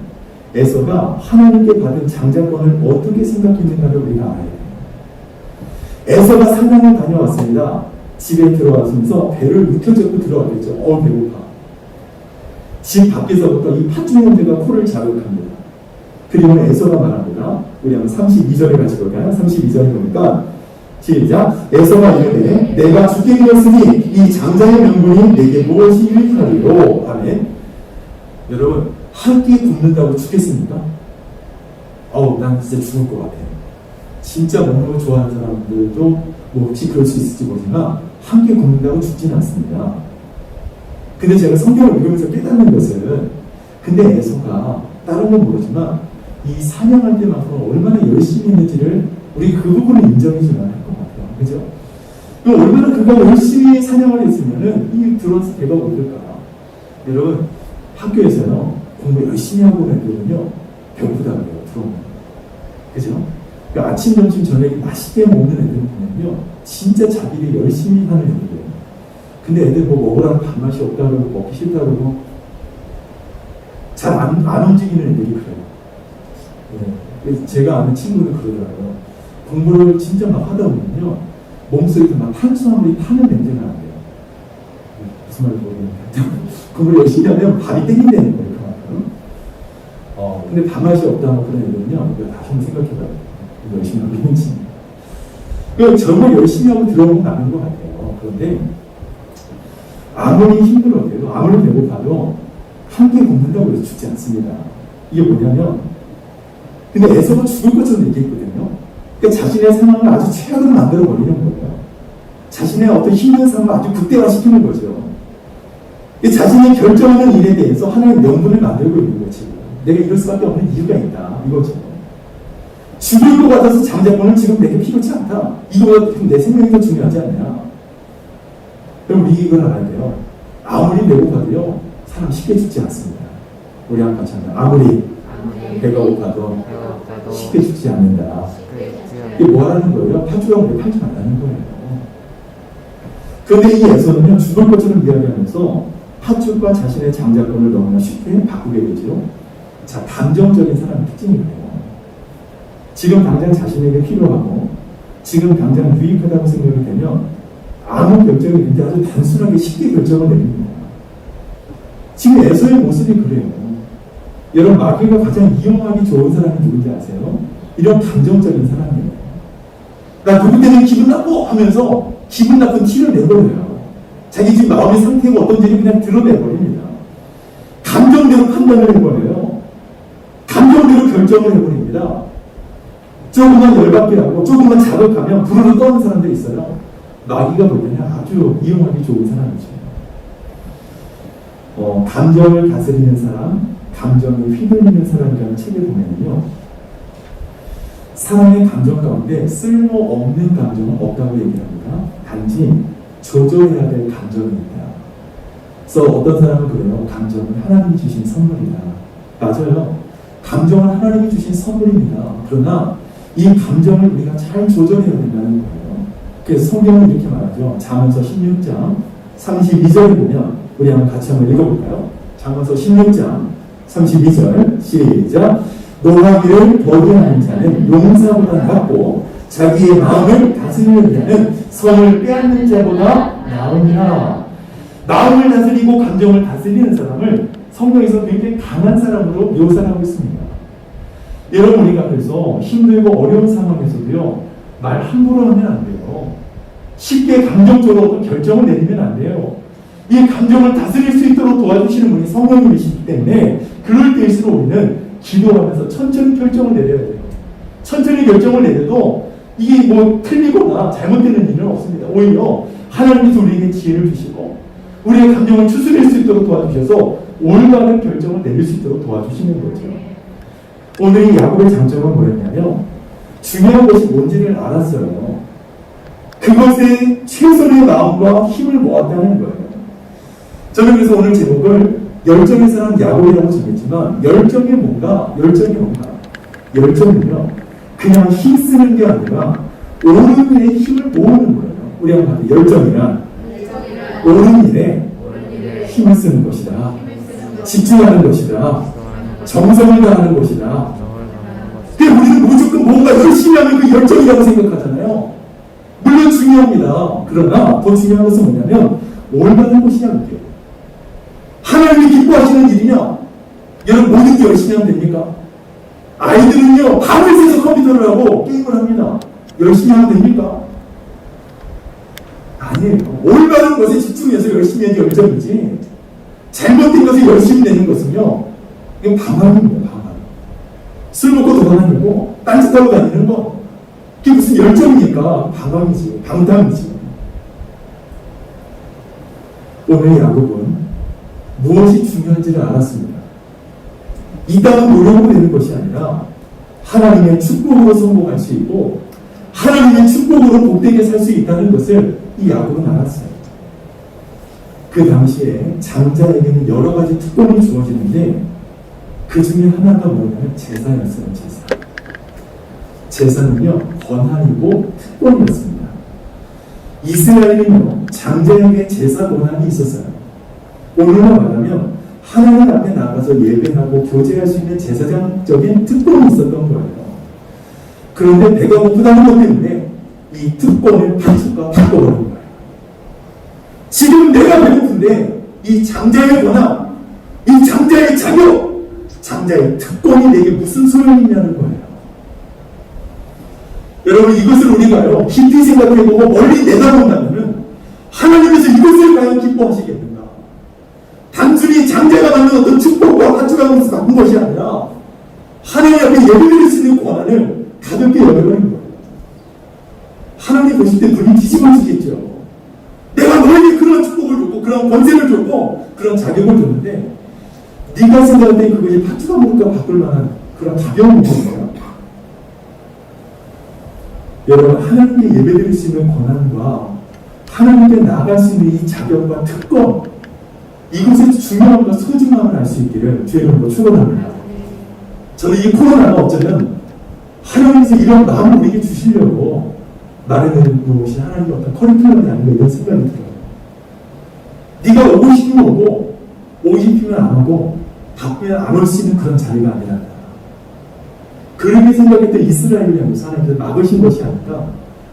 S1: 에서가 하나님께 받은 장자권을 어떻게 생각했는가를 우리가 알아야 돼요. 에서가 사냥을 다녀왔습니다. 집에 들어와서 배를 움켜잡고 들어왔겠죠. 배고파. 집 밖에서부터 이 팥죽 냄새가 코를 자극합니다. 그리고 에서가 말합니다. 우리 한번 32절에 같이 볼까요? 32절에 보니까 시작. 에서가 이르되 내가 죽게 되었으니 이 장자의 명분이 내게 무엇이 유익하리요? 아멘. 여러분, 한 끼 굶는다고 죽겠습니까? 난 진짜 죽을 것 같아요. 진짜 먹는 거 좋아하는 사람들도 뭐 혹시 그럴 수 있을지 모르지만 한 끼 굶는다고 죽지는 않습니다. 근데 제가 성경을 읽으면서 깨닫는 것은, 근데 에서가 다른 건 모르지만 이 사냥할 때만큼 얼마나 열심히 했는지를 우리 그 부분을 인정해줘야 할 것 같아요. 그죠? 얼마나 그가 열심히 사냥을 했으면은 이 들어와서 배가 고플까. 여러분, 학교에서요, 공부 열심히 하고 오는 애들은요, 배고프다고 해요, 들어오면. 그죠? 그러니까 아침, 점심, 저녁에 맛있게 먹는 애들 보면요, 진짜 자기를 열심히 하는 애들이에요. 근데 애들 뭐 먹으라고 밥맛이 없다고 그러고 먹기 싫다고 그러고 잘 안 움직이는 애들이 그래요. 네. 제가 아는 친구들 그러더라고요. 공부를 진짜 막 하다 보면요, 몸속에서 막 탄수화물이 타는 냄새가 나요. 무슨 말인지 모르겠는데 공부를 열심히 하면 밥이 땡긴다는 거예요, 그만큼. 근데 밥맛이 없다고 그런 애들은요, 이거 다시 한번 생각해봐요. 열심히 하고 있는지. 정말 열심히 하고 들어오면 나는 것 같아요. 그런데 아무리 힘들어도, 아무리 배고파도 함께 굶는다고 해서 죽지 않습니다. 이게 뭐냐면, 근데 에서가 죽을 것처럼 얘기했거든요. 그러니까 자신의 상황을 아주 최악으로 만들어버리는 거예요. 자신의 어떤 힘든 상황을 아주 극대화시키는 거죠. 자신이 결정하는 일에 대해서 하나의 명분을 만들고 있는 거지. 내가 이럴 수밖에 없는 이유가 있다, 이거죠. 죽을 것 같아서 장자권은 지금 내게 필요치 않다. 이거보다 내 생명이 더 중요하지 않냐. 그럼 우리 이걸 알아야 돼요. 아무리 배고파도요, 사람 쉽게 죽지 않습니다. 우리 한 같이 한다. 아무리 배가 고파도 쉽게 죽지 않는다. 이게 뭐 하라는 거예요? 팥죽하고 왜 팔지 말라는 거예요. 그런데 이 에서는요, 죽을 것처럼 이야기하면서 팥죽과 자신의 장자권을 너무나 쉽게 바꾸게 되죠. 자, 감정적인 사람의 특징이에요. 지금 당장 자신에게 필요하고 지금 당장 유익하다고 생각이 되면 아무 결정이 되는데 아주 단순하게 쉽게 결정을 내립니다. 지금 에서의 모습이 그래요. 여러분, 마귀가 가장 이용하기 좋은 사람이 누군지 아세요? 이런 감정적인 사람이에요. 나 누구 때문에 기분 나빠 하면서 기분 나쁜 티를 내버려요. 자기 지금 마음의 상태가 어떤지 그냥 드러내버립니다. 감정대로 판단을 해버려요. 감정대로 결정을 해버립니다. 조금만 열받게 하고 조금만 자극하면 부르르 떠는 사람들이 있어요. 마귀가 볼 때는 아주 이용하기 좋은 사람이죠. 감정을 다스리는 사람, 감정을 휘둘리는 사람이라는 책에 보면요, 사람의 감정 가운데 쓸모없는 감정은 없다고 얘기합니다. 단지 조절해야 될 감정이 있다. 그래서 어떤 사람은 그래요. 감정은 하나님이 주신 선물이다. 맞아요. 감정은 하나님이 주신 선물입니다. 그러나 이 감정을 우리가 잘 조절해야 된다는 거예요. 그래서 성경은 이렇게 말하죠. 잠언서 16장 32절에 보면 우리 한번 같이 한번 읽어볼까요? 잠언서 16장 32절 시작. 노하기를 더디하는 자는 용사보다 낫고 자기의 마음을 다스리는 자는 성을 빼앗는 자보다 나으니라. 마음을 다스리고 감정을 다스리는 사람을 성경에서 굉장히 강한 사람으로 묘사하고 있습니다. 여러분, 우리가 그래서 힘들고 어려운 상황에서도요, 말 함부로 하면 안 돼요. 쉽게 감정적으로 어떤 결정을 내리면 안 돼요. 이 감정을 다스릴 수 있도록 도와주시는 분이 성령님이시기 때문에 그럴 때일수록 우리는 기도하면서 천천히 결정을 내려야 돼요. 천천히 결정을 내려도 이게 뭐 틀리거나 잘못되는 일은 없습니다. 오히려 하나님께서 우리에게 지혜를 주시고 우리의 감정을 추스릴 수 있도록 도와주셔서 올바른 결정을 내릴 수 있도록 도와주시는 거죠. 오늘 이 야곱의 장점은 뭐였냐면 중요한 것이 뭔지를 알았어요. 그것에 최선의 마음과 힘을 모았다는 거예요. 저는 그래서 오늘 제목을 열정의 사람 야곱이라고 정했지만 열정이 뭔가? 열정은요, 그냥 힘쓰는 게 아니라 옳은 일에 힘을 모으는 거예요. 우리 한번 봐요. 열정이란 옳은 일에 힘을 쓰는 것이다. 집중하는 것이다. 정성을 다하는 것이다. 근데 우리는 무조건 뭔가 열심히 하면 그 열정이라고 생각하잖아요. 물론 중요합니다. 그러나 더 중요한 것은 뭐냐면 올바른 것이냐고요. 하나님이 기뻐하시는 일이냐? 여러분, 모든 게 열심히 하면 됩니까? 아이들은요, 밤을 새서 컴퓨터를 하고 게임을 합니다. 열심히 하면 됩니까? 아니에요. 올바른 것에 집중해서 열심히 하는 게 열정이지, 잘못된 것에 열심히 내는 것은요, 이건 방황입니다. 방황. 술 먹고 돌아다니고 딴짓하고 다니는 거, 그게 무슨 열정입니까? 방황이지, 방탕이지. 오늘 야곱은 무엇이 중요한지를 알았습니다. 이 땅은 노력으로 되는 것이 아니라 하나님의 축복으로 성공할 수 있고 하나님의 축복으로 복되게 살 수 있다는 것을 이 야곱은 알았어요. 그 당시에 장자에게는 여러 가지 특권이 주어지는데 그 중에 하나가 뭐냐면 제사였어요. 제사는요, 권한이고 특권이었습니다. 이스라엘은요, 장자에게 제사 권한이 있었어요. 오늘날 말하면 하나님 앞에 나가서 예배하고 교제할 수 있는 제사장적인 특권이 있었던 거예요. 그런데 배가 고프다는 것 때문에 이 특권을 바꿔버린 거예요. 지금 내가 배고픈데 이 장자의 권한, 이 장자의 자격, 장자의 특권이 내게 무슨 소용이 있냐는 거예요. 여러분, 이것을 우리가요, 깊이 생각해보고 멀리 내다본다면 하나님께서 이것을 과연 기뻐하시겠는가? 단순히 장자가 받는 어떤 축복과 가축하면서 바꾼 것이 아니라 하나님 앞에 예배드릴 수 있는 권한을 가볍게 여겨버린 거예요. 하나님 보실 때 눈이 뒤집어지겠죠. 내가 너에게 그런 축복을 줬고 그런 권세를 줬고 그런 자격을 줬는데 네가 생각할 때 그것이 파투가 물가 바꿀 만한 그런 가벼운 문제인가요? 여러분, 하나님께 예배드릴 수 있는 권한과 하나님께 나아갈 수 있는 이 자격과 특권, 이것의 중요함과 소중함을 알 수 있기를 주의 이름으로 축원합니다. 저는 이 코로나가 어쩌면 하나님께서 이런 마음을 우리에게 주시려고 마련해놓은 것이 하나님의 어떤 커리큘럼이 아닌가 이런 생각이 들어요. 네가 오고 싶으면 오고 오고 싶으면 안 오고 바쁘면 안 올 수 있는 그런 자리가 아니라 그렇게 생각했던 이스라엘을 향해서 하나님께서 막으신 것이 아닐까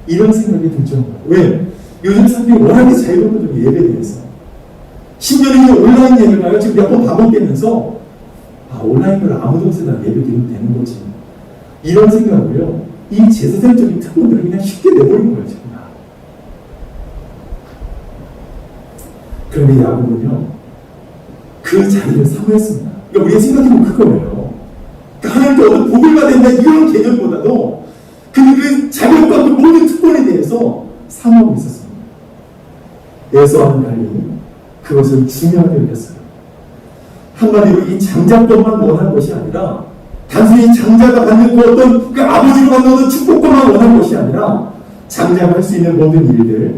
S1: 이런 생각이 들 정도예요. 왜? 요즘 사람들이 워낙에 자유롭거든요, 예배에 대해서. 10년이 이제 온라인 예배가요, 지금 몇 번 반복되면서, 온라인으로 아무도 없애다 예배 드리면 되는 거지. 이런 생각으로요, 이 제사장적인 특권들을 그냥 쉽게 내버리는 거예요, 지금. 그런데 야곱은요, 그 자리를 사모했습니다. 그러니까 우리가 생각해보면 그거예요. 그러니까 하나님께 어떤 복을 받는다 이런 개념보다도 그 자격과 그 모든 특권에 대해서 사모하고 있었습니다. 에서와는 달리 그것을 중요하게 여겼어요. 한마디로 이 장자권만 원한 것이 아니라 단순히 장자가 받는 그 어떤 그 아버지로 받는 어떤 축복권만 원한 것이 아니라 장자가 할 수 있는 모든 일들,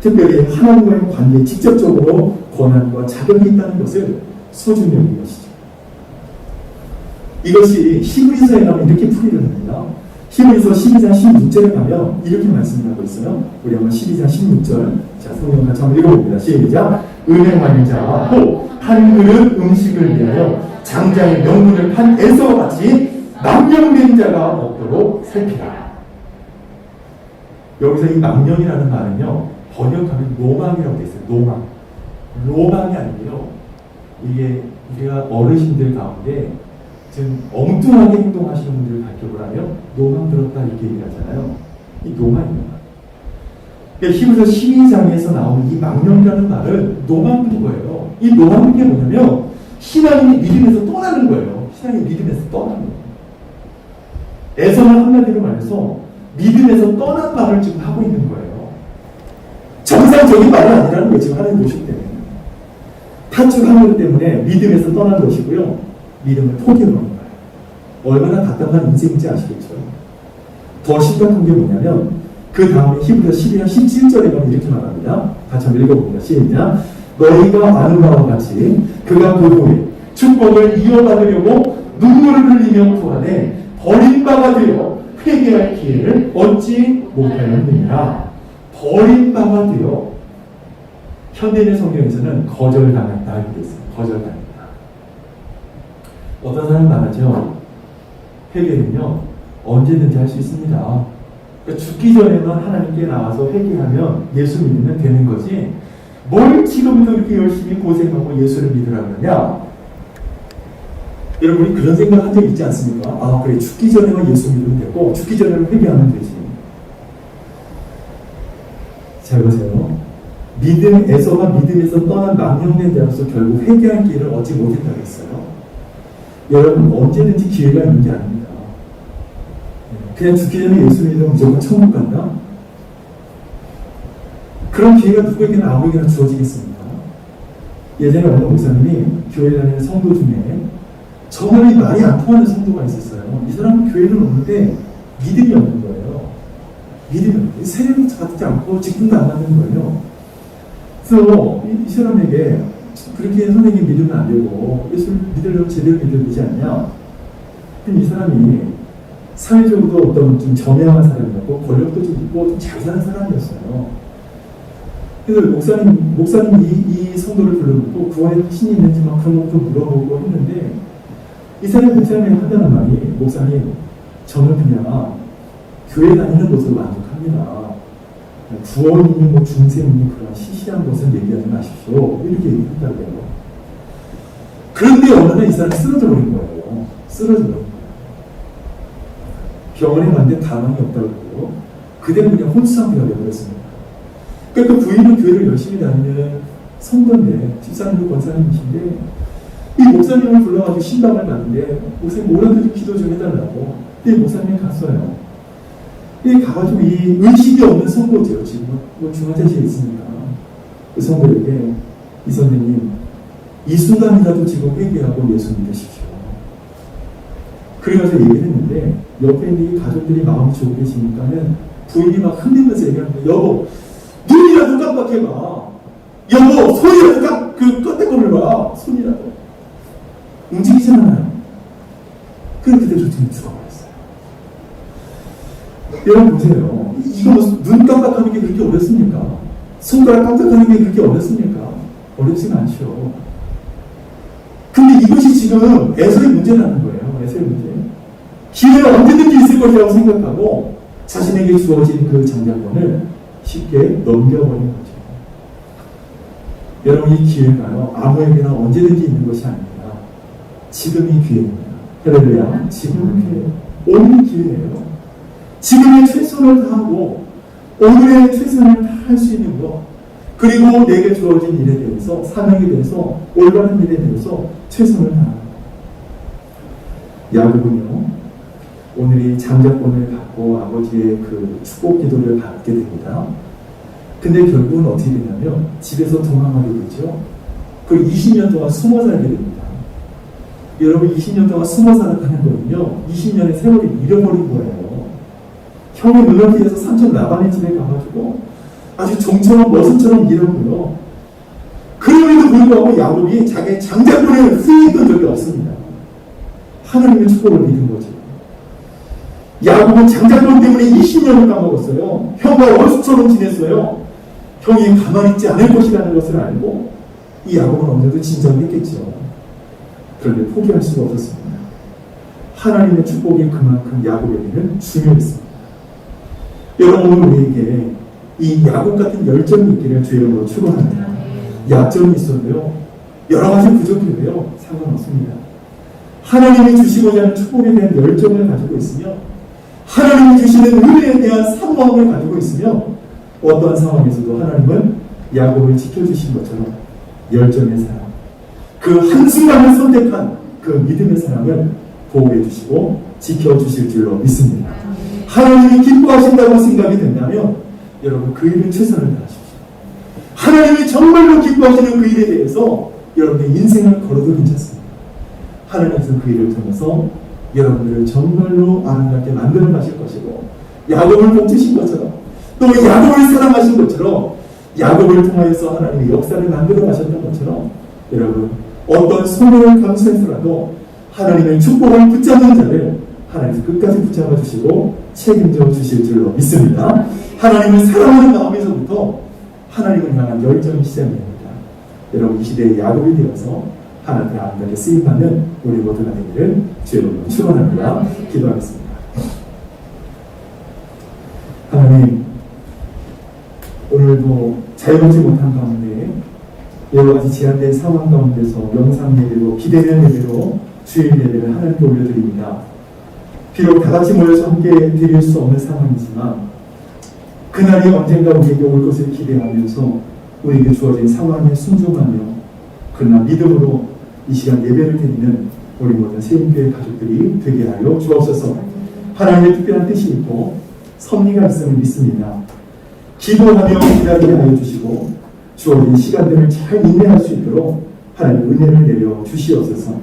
S1: 특별히 하나님과의 관계에 직접적으로 권한과 자격이 있다는 것을 소중히 여긴 것이죠. 이것이 히브리서에 가면 이렇게 풀이를 합니다. 히브리서 12장 16절에 가면 이렇게 말씀을 하고 있어요. 우리 한번 12장 16절, 자, 성경 같이 한번 읽어봅니다. 시작. 은혜 많은 자와 또 한 그릇 음식을 위하여 장자의 명분을 판 에서와 같이 망령된 자가 없도록 살피라. 여기서 이 망령이라는 말은요, 번역하면 노망이라고 되어 있어요. 노망. 로망이 아니고요. 이게 우리가 어르신들 가운데 지금 엉뚱하게 행동하시는 분들을 발견을 하면 노망 들었다 이렇게 얘기하잖아요. 이 노망입니다. 그러니까 히브리서 12장에서 나오는 이 망령이라는 말은 노망인 거예요. 이 노망인 게 뭐냐면 신앙이 믿음에서 떠나는 거예요. 신앙이 믿음에서 떠나는 거예요. 에서는 한마디로 말해서 믿음에서 떠난 말을 지금 하고 있는 거예요. 정상적인 말은 아니라는 거예요. 지금 하나님 보실 때는. 타축한 것 때문에 믿음에서 떠난 것이고요. 믿음을 포기해버린 거예요. 얼마나 답답한 인생인지 아시겠죠? 더 심각한 게 뭐냐면 그 다음에 히브리서 12장 17절에 가면 이렇게 말합니다. 같이 한번 읽어봅니다. 시작. 너희가 아는 바와 같이 그가 그 후에 축복을 이어받으려고 눈물을 흘리며 구하되 버림바가 되어 회개할 기회를 얻지 못하였느니라. 버림바가 되어 현대인의 성경에서는 거절당했다 이렇게 있어요. 거절당했다. 어떤 사람이 말하죠. 회개는요 언제든지 할 수 있습니다. 그러니까 죽기 전에만 하나님께 나와서 회개하면 예수 믿으면 되는 거지 뭘 지금부터 이렇게 열심히 고생하고 예수를 믿으라 그러냐. 여러분이 그런 생각 한 적 있지 않습니까? 그래 죽기 전에만 예수 믿으면 되고 죽기 전에는 회개하면 되지. 잘 보세요. 믿음에서가 믿음에서 떠난 망령된 자로서 결국 회개할 기회를 얻지 못했다고 했어요. 여러분 언제든지 기회가 있는 게 아닙니다. 그냥 죽기 전에 예수 믿으면 무조건 천국 간다? 그런 기회가 누구에게나 아무에게나 주어지겠습니까? 예전에 어느 목사님이 교회 다니는 성도 중에 정말 말이 안 통하는 성도가 있었어요. 이 사람은 교회를 오는데 믿음이 없는 거예요. 믿음이 없는 거예요. 세례도 받지 않고 직분도 안 받는 거예요. 그래서 이 사람에게 그렇게 선생님 믿으면 안 되고 예수를 믿으려면 제대로 믿어야 되지 않냐? 이 사람이 사회적으로 어떤 좀 저명한 사람이었고 권력도 좀 있고 좀 잘 사는 사람이었어요. 그래서 목사님 이 성도를 불러놓고 구원의 신이 있는지 막 그런 것도 물어보고 했는데 이 사람이 목사님이 한다는 말이 목사님 저는 그냥 교회 다니는 것으로 만족합니다. 구원이니 뭐 중생이니 그런 시시한 것은 얘기하지 마십시오. 이렇게 얘기했다고 해요. 그런데 어느 날 이 사람이 쓰러져 버린 거예요. 쓰러져 버린 거예요. 병원에 갔는데 가망이 없다고 그러고 그대로 그냥 혼수 상태가 되어버렸습니다. 그러니까 그 부인은 교회를 열심히 다니는 성도인데 집사님도 권사님이신데 이 목사님을 불러가지고 신방을 갔는데 목사님 뭐라도 기도 좀 해달라고 근데 목사님이 갔어요. 가가지고 이 의식이 없는 성도죠. 지금 뭐 중화자실에 있으니까 그 성도에게 이 선생님 이 순간이라도 지금 회개하고 예수 믿으십시오. 그래가지고 얘기를 했는데 옆에 있는 이 가족들이 마음이 좋고 계시니까는 부인이 막 흔들면서 얘기하는 거예요. 여보 눈이라도 깜빡해봐. 여보 손이라도 껐대거려봐. 손이라도 움직이지 않아요. 그렇게 그대로 지금 죽어버렸어요. 여러분 보세요. 이거 눈 깜빡하는 게 그렇게 어렵습니까? 손가락 깜빡하는 게 그렇게 어렵습니까? 어렵지가 않죠. 근데 이것이 지금 에서의 문제라는 거예요. 에서의 문제. 기회가 언제든지 있을 것이라고 생각하고 자신에게 주어진 그 장자권을 쉽게 넘겨버린 거죠. 여러분, 이 기회가요, 아무에게나 언제든지 있는 것이 아닙니다. 지금이 기회입니다. 할렐루야. 지금이 기회예요. 오늘이 기회예요. 지금의 최선을 다하고 오늘의 최선을 다할 수 있는 것, 그리고 내게 주어진 일에 대해서, 사명에 대해서, 올바른 일에 대해서 최선을 다하는 것. 야곱은요, 오늘이 장자권을 받고 아버지의 그 축복 기도를 받게 됩니다. 근데 결국은 어떻게 되냐면 집에서 도망하게 되죠. 그 20년 동안 숨어 살게 됩니다. 여러분, 20년 동안 숨어 살았다는 거는요, 20년의 세월이 잃어버린 거예요. 형의 눈앞에서 삼촌 라반의 집에 가가지고 아주 종처럼 머슴처럼 일하고요. 그럼에도 불구하고 야곱이 자기의 장자권을 후회했던 적이 없습니다. 하나님의 축복을 믿은 거죠. 야곱은 장자권 때문에 20년을 까먹었어요. 형과 원수처럼 지냈어요. 형이 가만히 있지 않을 것이라는 것을 알고 이 야곱은 어느 정도 진정했겠죠. 그런데 포기할 수가 없었습니다. 하나님의 축복이 그만큼 야곱에게는 중요했습니다. 여러분, 오늘 우리에게 이 야곱 같은 열정이 있기를 주의 이름으로 축원합니다. 약점이 있어도요, 여러 가지 부족해도요, 상관없습니다. 하나님이 주시고자 하는 축복에 대한 열정을 가지고 있으며, 하나님이 주시는 은혜에 대한 사모함을 가지고 있으며, 어떠한 상황에서도 하나님은 야곱을 지켜주신 것처럼 열정의 사람, 그 한순간을 선택한 그 믿음의 사람을 보호해 주시고 지켜주실 줄로 믿습니다. 하나님이 기뻐하신다고 생각이 된다면 여러분, 그 일에 최선을 다하십시오. 하나님이 정말로 기뻐하시는 그 일에 대해서 여러분의 인생을 걸어도 괜찮습니다. 하나님께서 그 일을 통해서 여러분들을 정말로 아름답게 만들어 가실 것이고, 야곱을 복주신 것처럼, 또 야곱을 사랑하신 것처럼, 야곱을 통하여서 하나님의 역사를 만들어 가셨던 것처럼, 여러분, 어떤 소명을 감수해서라도 하나님의 축복을 붙잡는 자를 하나님께서 끝까지 붙잡아 주시고 책임져 주실 줄로 믿습니다. 하나님을 사랑하는 마음에서부터 하나님을 향한 열정이 시작됩니다. 여러분, 이 시대의 야곱이 되어서 하나님의 아름답게 쓰임받는 우리 모두가 되기를 주의 이름으로 축원합니다. 기도하겠습니다. 하나님, 오늘도 자유롭지 못한 가운데 여러 가지 제한된 상황 가운데서 영상 예배로, 기대된 예배로 주일 예배를 하나님께 올려드립니다. 비록 다 같이 모여서 함께 드릴 수 없는 상황이지만 그날이 언젠가 우리에게 올 것을 기대하면서 우리에게 주어진 상황에 순종하며 그러나 믿음으로 이 시간 예배를 드리는 우리 모든 세임교회 가족들이 되게 하여 주옵소서. 하나님의 특별한 뜻이 있고 섭리가 있음을 믿습니다. 기도하며 기다리게 하여 주시고 주어진 시간들을 잘 인내할 수 있도록 하나님 은혜를 내려 주시옵소서.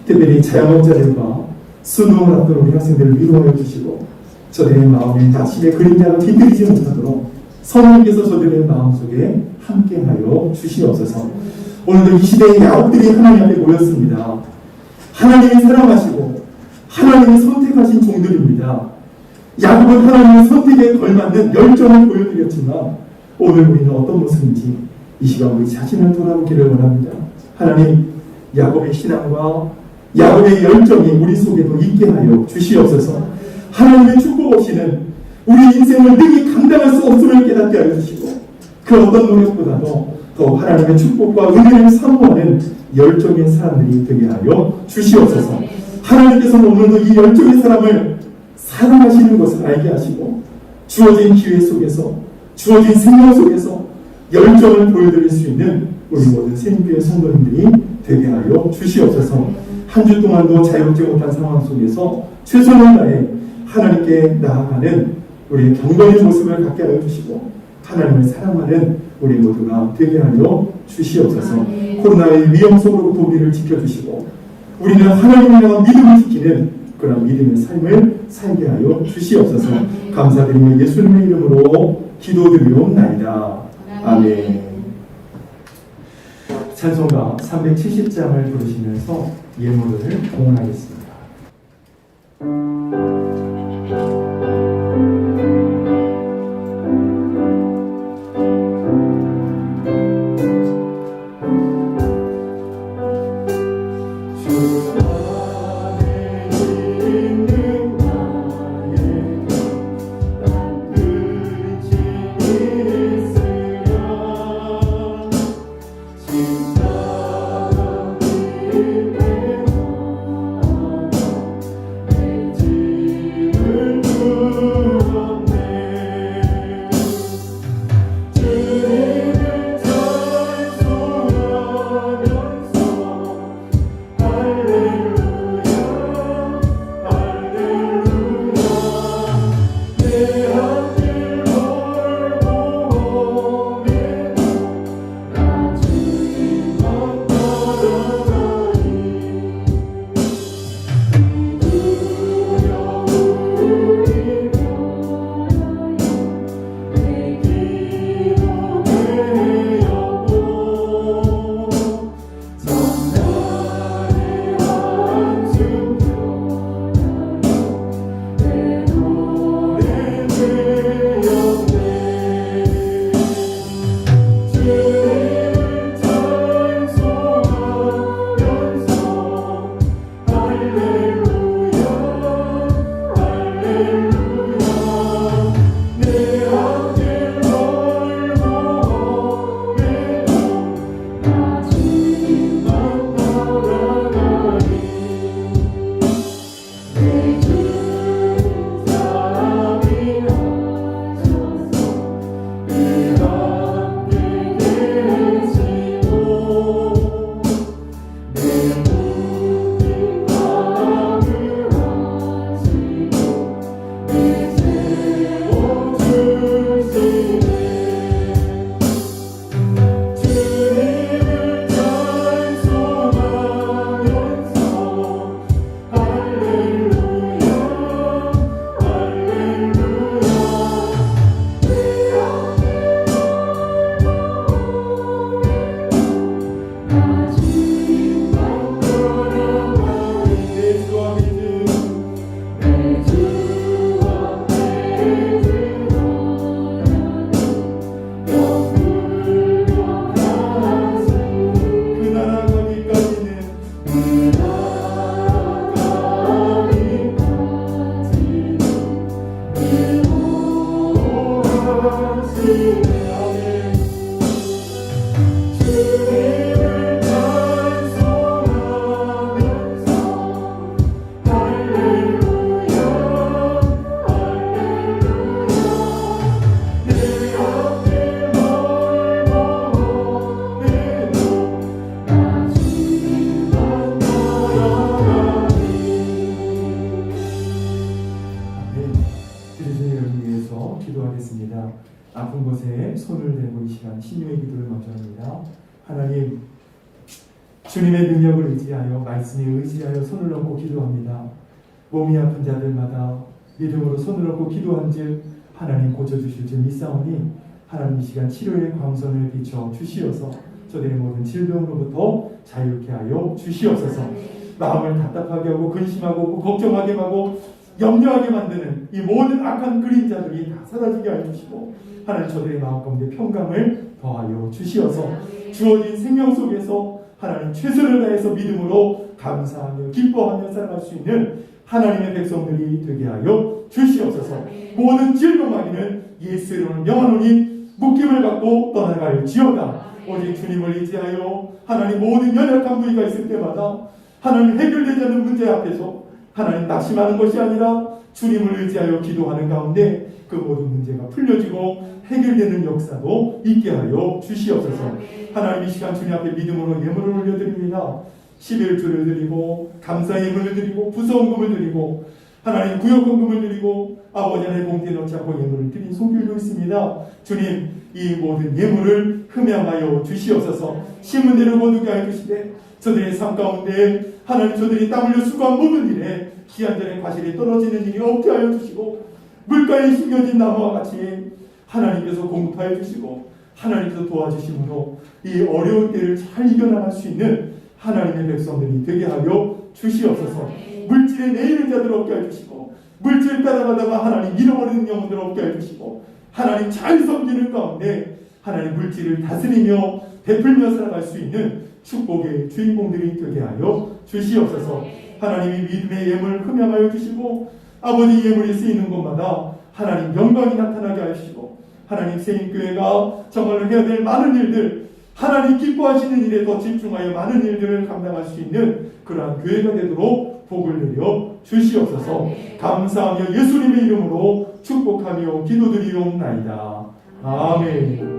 S1: 특별히 자영업자들과 수능을 앞둔 우리 학생들을 위로하여 주시고 저들의 마음에 낙심의 그림자가 뒤틀리지 못하도록 성령께서 저들의 마음속에 함께하여 주시옵소서. 오늘도 이 시대의 야곱들이 하나님 앞에 모였습니다. 하나님이 사랑하시고 하나님이 선택하신 종들입니다. 야곱은 하나님의 선택에 걸맞는 열정을 보여드렸지만 오늘 우리는 어떤 모습인지 이 시간 우리 자신을 돌아보기를 원합니다. 하나님, 야곱의 신앙과 야곱의 열정이 우리 속에도 있게 하여 주시옵소서. 하나님의 축복 없이는 우리 인생을 능히 감당할 수 없음을 깨닫게 하여 주시고 그 어떤 노력보다도 더 하나님의 축복과 은혜를 사모하는 열정의 사람들이 되게 하여 주시옵소서. 하나님께서는 오늘도 이 열정의 사람을 사랑하시는 것을 알게 하시고 주어진 기회 속에서, 주어진 생명 속에서 열정을 보여드릴 수 있는 우리 모든 세임교회 성도님들이 되게 하여 주시옵소서. 한 주 동안도 자유롭지 못한 상황 속에서 최선을 다해 하나님께 나아가는 우리의 경건의 모습을 갖게 하여 주시고 하나님을 사랑하는 우리 모두가 되게 하여 주시옵소서. 코로나의 위험 속으로부터 우리를 지켜주시고 우리는 하나님을 향한 믿음을 지키는 그런 믿음의 삶을 살게 하여 주시옵소서. 감사드리며 예수님의 이름으로 기도드리옵나이다. 아멘. 찬송가 370장을 부르시면서 예물을 공헌하겠습니다.
S4: 주
S1: 기도하겠습니다. 아픈 곳에 손을 대고 이 시간 신유의 기도를 먼저 합니다. 하나님, 주님의 능력을 의지하여 말씀에 의지하여 손을 얹고 기도합니다. 몸이 아픈 자들마다 믿음으로 손을 얹고 기도한즉 하나님 고쳐주실 줄 믿사오니 하나님 이 시간 치료의 광선을 비춰 주시어서 저들의 모든 질병으로부터 자유케 하여 주시옵소서. 마음을 답답하게 하고 근심하고 걱정하게 하고 염려하게 만드는 이 모든 악한 그림자들이 다 사라지게 하여 주시고 하나님 저들의 마음 가운데 평강을 더하여 주시어서 주어진 생명 속에서 하나님 최선을 다해서 믿음으로 감사하며 기뻐하며 살아갈 수 있는 하나님의 백성들이 되게 하여 주시옵소서. 모든 질병마귀는 예수 이름을 명하노니 묶임을 받고 떠나갈지어다. 오직 주님을 의지하여 하나님 모든 연약한 부위가 있을 때마다 하나님 해결되지 않는 문제 앞에서 하나님 낙심하는 것이 아니라 주님을 의지하여 기도하는 가운데 그 모든 문제가 풀려지고 해결되는 역사도 있게 하여 주시옵소서. 하나님 이 시간 주님 앞에 믿음으로 예물을 올려드립니다. 11조를 드리고 감사 예물을 드리고 부서원금을 드리고 하나님 구역헌금을 드리고 아버지 하나님 봉지에 넣지 않고 예물을 드린 손길도 있습니다. 주님 이 모든 예물을 흠양하여 주시옵소서. 심은 대로 거두게 하여 주시되 저들의 삶 가운데 하나님 저들이 땀 흘려 수고한 모든 일에 기한전에 과실이 떨어지는 일이 없게 하여 주시고 물가에 심겨진 나무와 같이 하나님께서 공급하여 주시고 하나님께서 도와주심으로 이 어려운 때를 잘 이겨나갈 수 있는 하나님의 백성들이 되게 하여 주시옵소서. 물질에 내이는 자들 없게 하여 주시고 물질 따라가다가 하나님 잃어버리는 영혼들 없게 하여 주시고 하나님 잘 섬기는 가운데 하나님 물질을 다스리며 베풀며 살아갈 수 있는 축복의 주인공들이 되게 하여 주시옵소서. 하나님이 믿음의 예물을 흠양하여 주시고 아버지 예물이 쓰이는 곳마다 하나님 영광이 나타나게 하시고 하나님 세임교회가 정말로 해야 될 많은 일들 하나님 기뻐하시는 일에 더 집중하여 많은 일들을 감당할 수 있는 그러한 교회가 되도록 복을 내려 주시옵소서. 감사하며 예수님의 이름으로 축복하며 기도드리옵나이다. 아멘.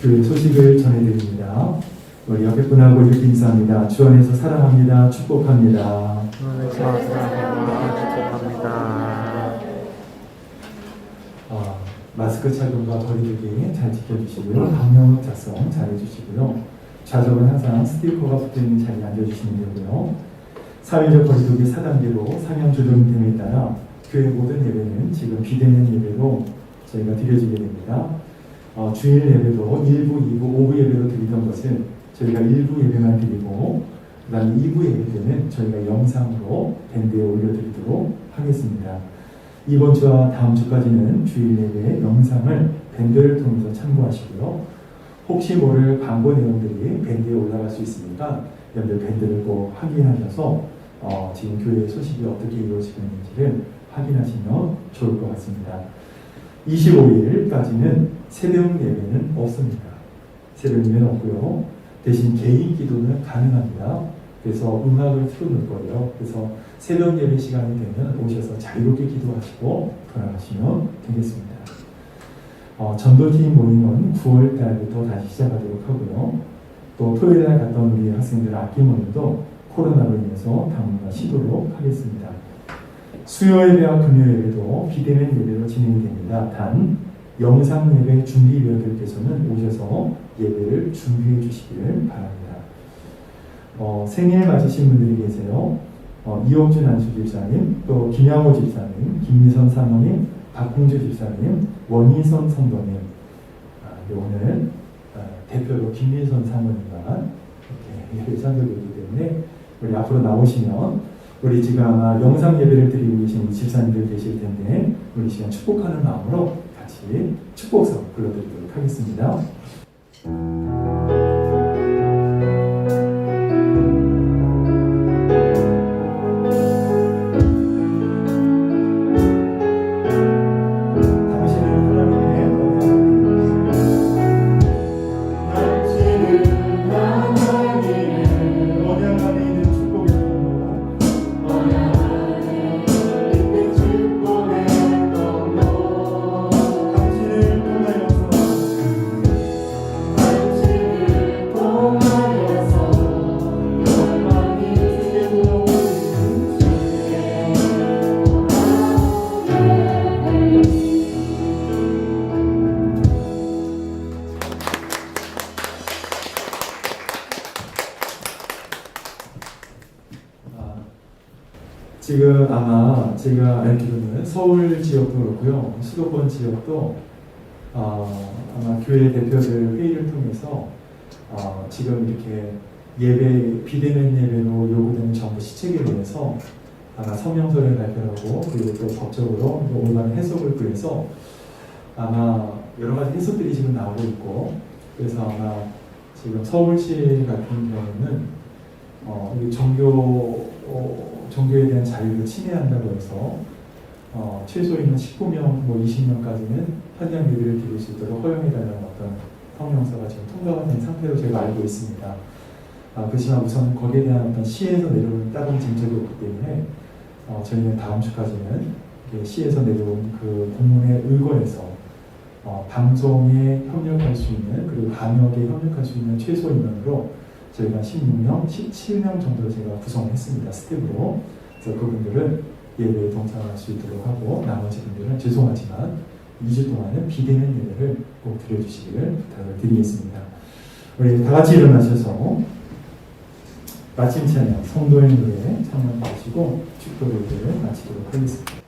S1: 그 소식을 전해드립니다. 우리 옆에 분하고 이렇게 인사합니다. 주 안에서 사랑합니다. 축복합니다. 마스크 착용과 거리두기 잘 지켜주시고요. 방역 작성 잘 해주시고요. 좌석은 항상 스티커가 붙어있는 자리에 앉아주시면 되고요. 사회적 거리두기 4단계로 상향 조정 등에 따라 교회 모든 예배는 지금 비대면 예배로 저희가 드려지게 됩니다. 주일 예배도 1부, 2부, 5부 예배로 드리던 것을 저희가 1부 예배만 드리고 그 다음에 2부 예배 때는 저희가 영상으로 밴드에 올려드리도록 하겠습니다. 이번 주와 다음 주까지는 주일 예배의 영상을 밴드를 통해서 참고하시고요. 혹시 모를 광고 내용들이 밴드에 올라갈 수 있으니까 여러분들 밴드를 꼭 확인하셔서 지금 교회의 소식이 어떻게 이루어지고 있는지를 확인하시면 좋을 것 같습니다. 25일까지는 새벽 예배는 없습니다. 새벽 예배는 없고요. 대신 개인 기도는 가능합니다. 그래서 음악을 틀어놓을 거예요. 그래서 새벽 예배 시간이 되면 오셔서 자유롭게 기도하시고 돌아가시면 되겠습니다. 전도팀 모임은 9월 달부터 다시 시작하도록 하고요. 또 토요일 날 갔던 우리 학생들 악기 모임도 코로나로 인해서 당분간 쉬도록 하겠습니다. 수요 예배와 금요 예배도 비대면 예배로 진행이 됩니다. 단 영상 예배 준비위원들께서는 오셔서 예배를 준비해 주시길 바랍니다. 생일 맞으신 분들이 계세요. 이용준 안수 집사님, 또 김양호 집사님, 김미선 사모님, 박홍주 집사님, 원희선 성도님, 오늘 대표로 김미선 사모님과 이렇게 예배 참석이기 때문에 우리 앞으로 나오시면 우리 지금 아마 영상 예배를 드리고 계신 집사님들 계실 텐데 우리 시간 축복하는 마음으로 같이 축복성 불러드리도록 하겠습니다. 지금 아마 제가 알기로는 서울 지역도 그렇고요. 수도권 지역도 아마 교회 대표들 회의를 통해서 지금 이렇게 예배, 비대면 예배로 요구되는 정부 시책에 대해서 아마 성명서를 발표하고 그리고 또 법적으로 올바른 해석을 구해서 아마 여러 가지 해석들이 지금 나오고 있고 그래서 아마 지금 서울시 같은 경우는 우리 종교에 대한 자유를 침해한다고 해서 최소이면 19명, 20명까지는 현장 예배를 드릴 수 있도록 허용해달라는 어떤 성명서가 지금 통과가 된 상태로 제가 알고 있습니다. 그렇지만 우선 거기에 대한 어떤 시에서 내려오는 다른 징적이 없기 때문에 저희는 다음 주까지는 시에서 내려온 그 공문에 의거해서 방송에 협력할 수 있는 그리고 방역에 협력할 수 있는 최소 인원으로 저희가 16명, 17명 정도 제가 구성했습니다. 스텝으로. 그래서 그분들은 예배에 동참할 수 있도록 하고 나머지 분들은 죄송하지만 2주 동안은 비대면 예배를 꼭 드려주시기를 부탁을 드리겠습니다. 우리 다 같이 일어나셔서 마침 찬양 성도의 노래 찬양하시고 축도 예배를 마치도록 하겠습니다.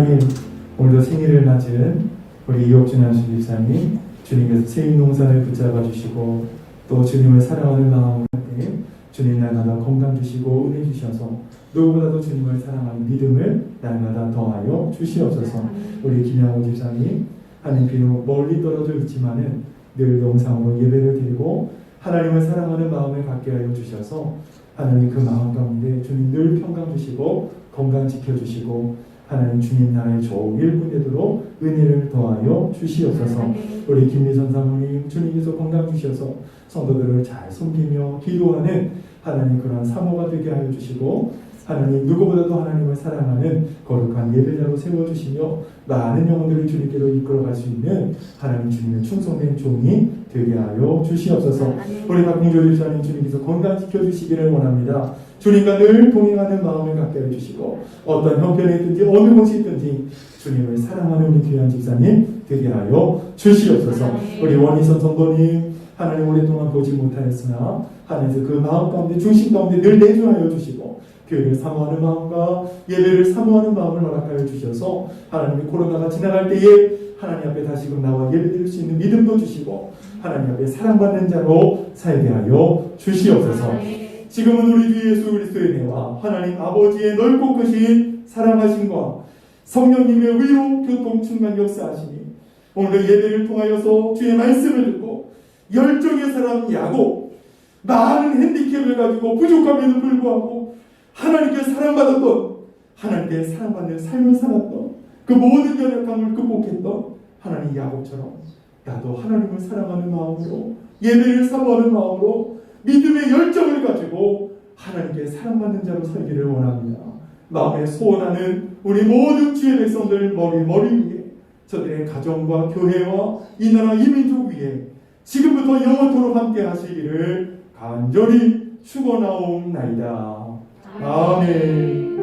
S1: 하나님, 오늘도 생일을 맞은 우리 이옥준 안수 집사님, 주님께서 세임 농산을 붙잡아 주시고 또 주님을 사랑하는 마음을 갖게 주님 날마다 건강 주시고 은혜 주셔서 누구보다도 주님을 사랑하는 믿음을 날마다 더하여 주시옵소서. 우리 김양호 집사님, 하나님 비록 멀리 떨어져 있지만은 늘 영상으로 예배를 드리고 하나님을 사랑하는 마음을 갖게 하여 주셔서 하나님 그 마음 가운데 주님 늘 평강 주시고 건강 지켜주시고 하나님 주님 나라의 좋은 일꾼 되도록 은혜를 더하여 주시옵소서. 우리 김미선 사모님 주님께서 건강 주셔서 성도들을 잘 섬기며 기도하는 하나님 그러한 사모가 되게 하여 주시고 하나님 누구보다도 하나님을 사랑하는 거룩한 예배자로 세워주시며 많은 영혼들을 주님께로 이끌어갈 수 있는 하나님 주님의 충성된 종이 되게 하여 주시옵소서. 우리 박봉조 집사님 주님께서 건강 지켜주시기를 원합니다. 주님과 늘 동행하는 마음을 갖게 해주시고 어떤 형편에 있든지 어느 곳에 있든지 주님을 사랑하는 우리 귀한 집사님 되게 하여 주시옵소서. 우리 원희선 성도님 하나님 오랫동안 보지 못하였으나 하나님께서 그 마음 가운데 중심 가운데 늘 내주하여 주시고 교회를 사모하는 마음과 예배를 사모하는 마음을 허락하여 주셔서 하나님의 코로나가 지나갈 때에 하나님 앞에 다시금 나와 예배드릴 수 있는 믿음도 주시고 하나님 앞에 사랑받는 자로 살게 하여 주시옵소서. 지금은 우리 주 예수 그리스도의 은혜와 하나님 아버지의 넓고 크신 사랑하심과 성령님의 의로 교통 충만 역사하시니 오늘 예배를 통하여서 주의 말씀을 듣고 열정의 사람 야곱 많은 핸디캡을 가지고 부족함에도 불구하고 하나님께 사랑받았던 하나님께 사랑받는 삶을 살았던 그 모든 연약함을 극복했던 하나님 야곱처럼 나도 하나님을 사랑하는 마음으로 예배를 사모하는 마음으로 믿음의 열정을 가지고 하나님께 사랑받는 자로 살기를 원합니다. 마음에 소원하는 우리 모든 주의 백성들 머리 위에 저들의 가정과 교회와 이 나라 이 민족 위에 지금부터 영원토록 함께 하시기를 간절히 축원하옵나이다. 아멘.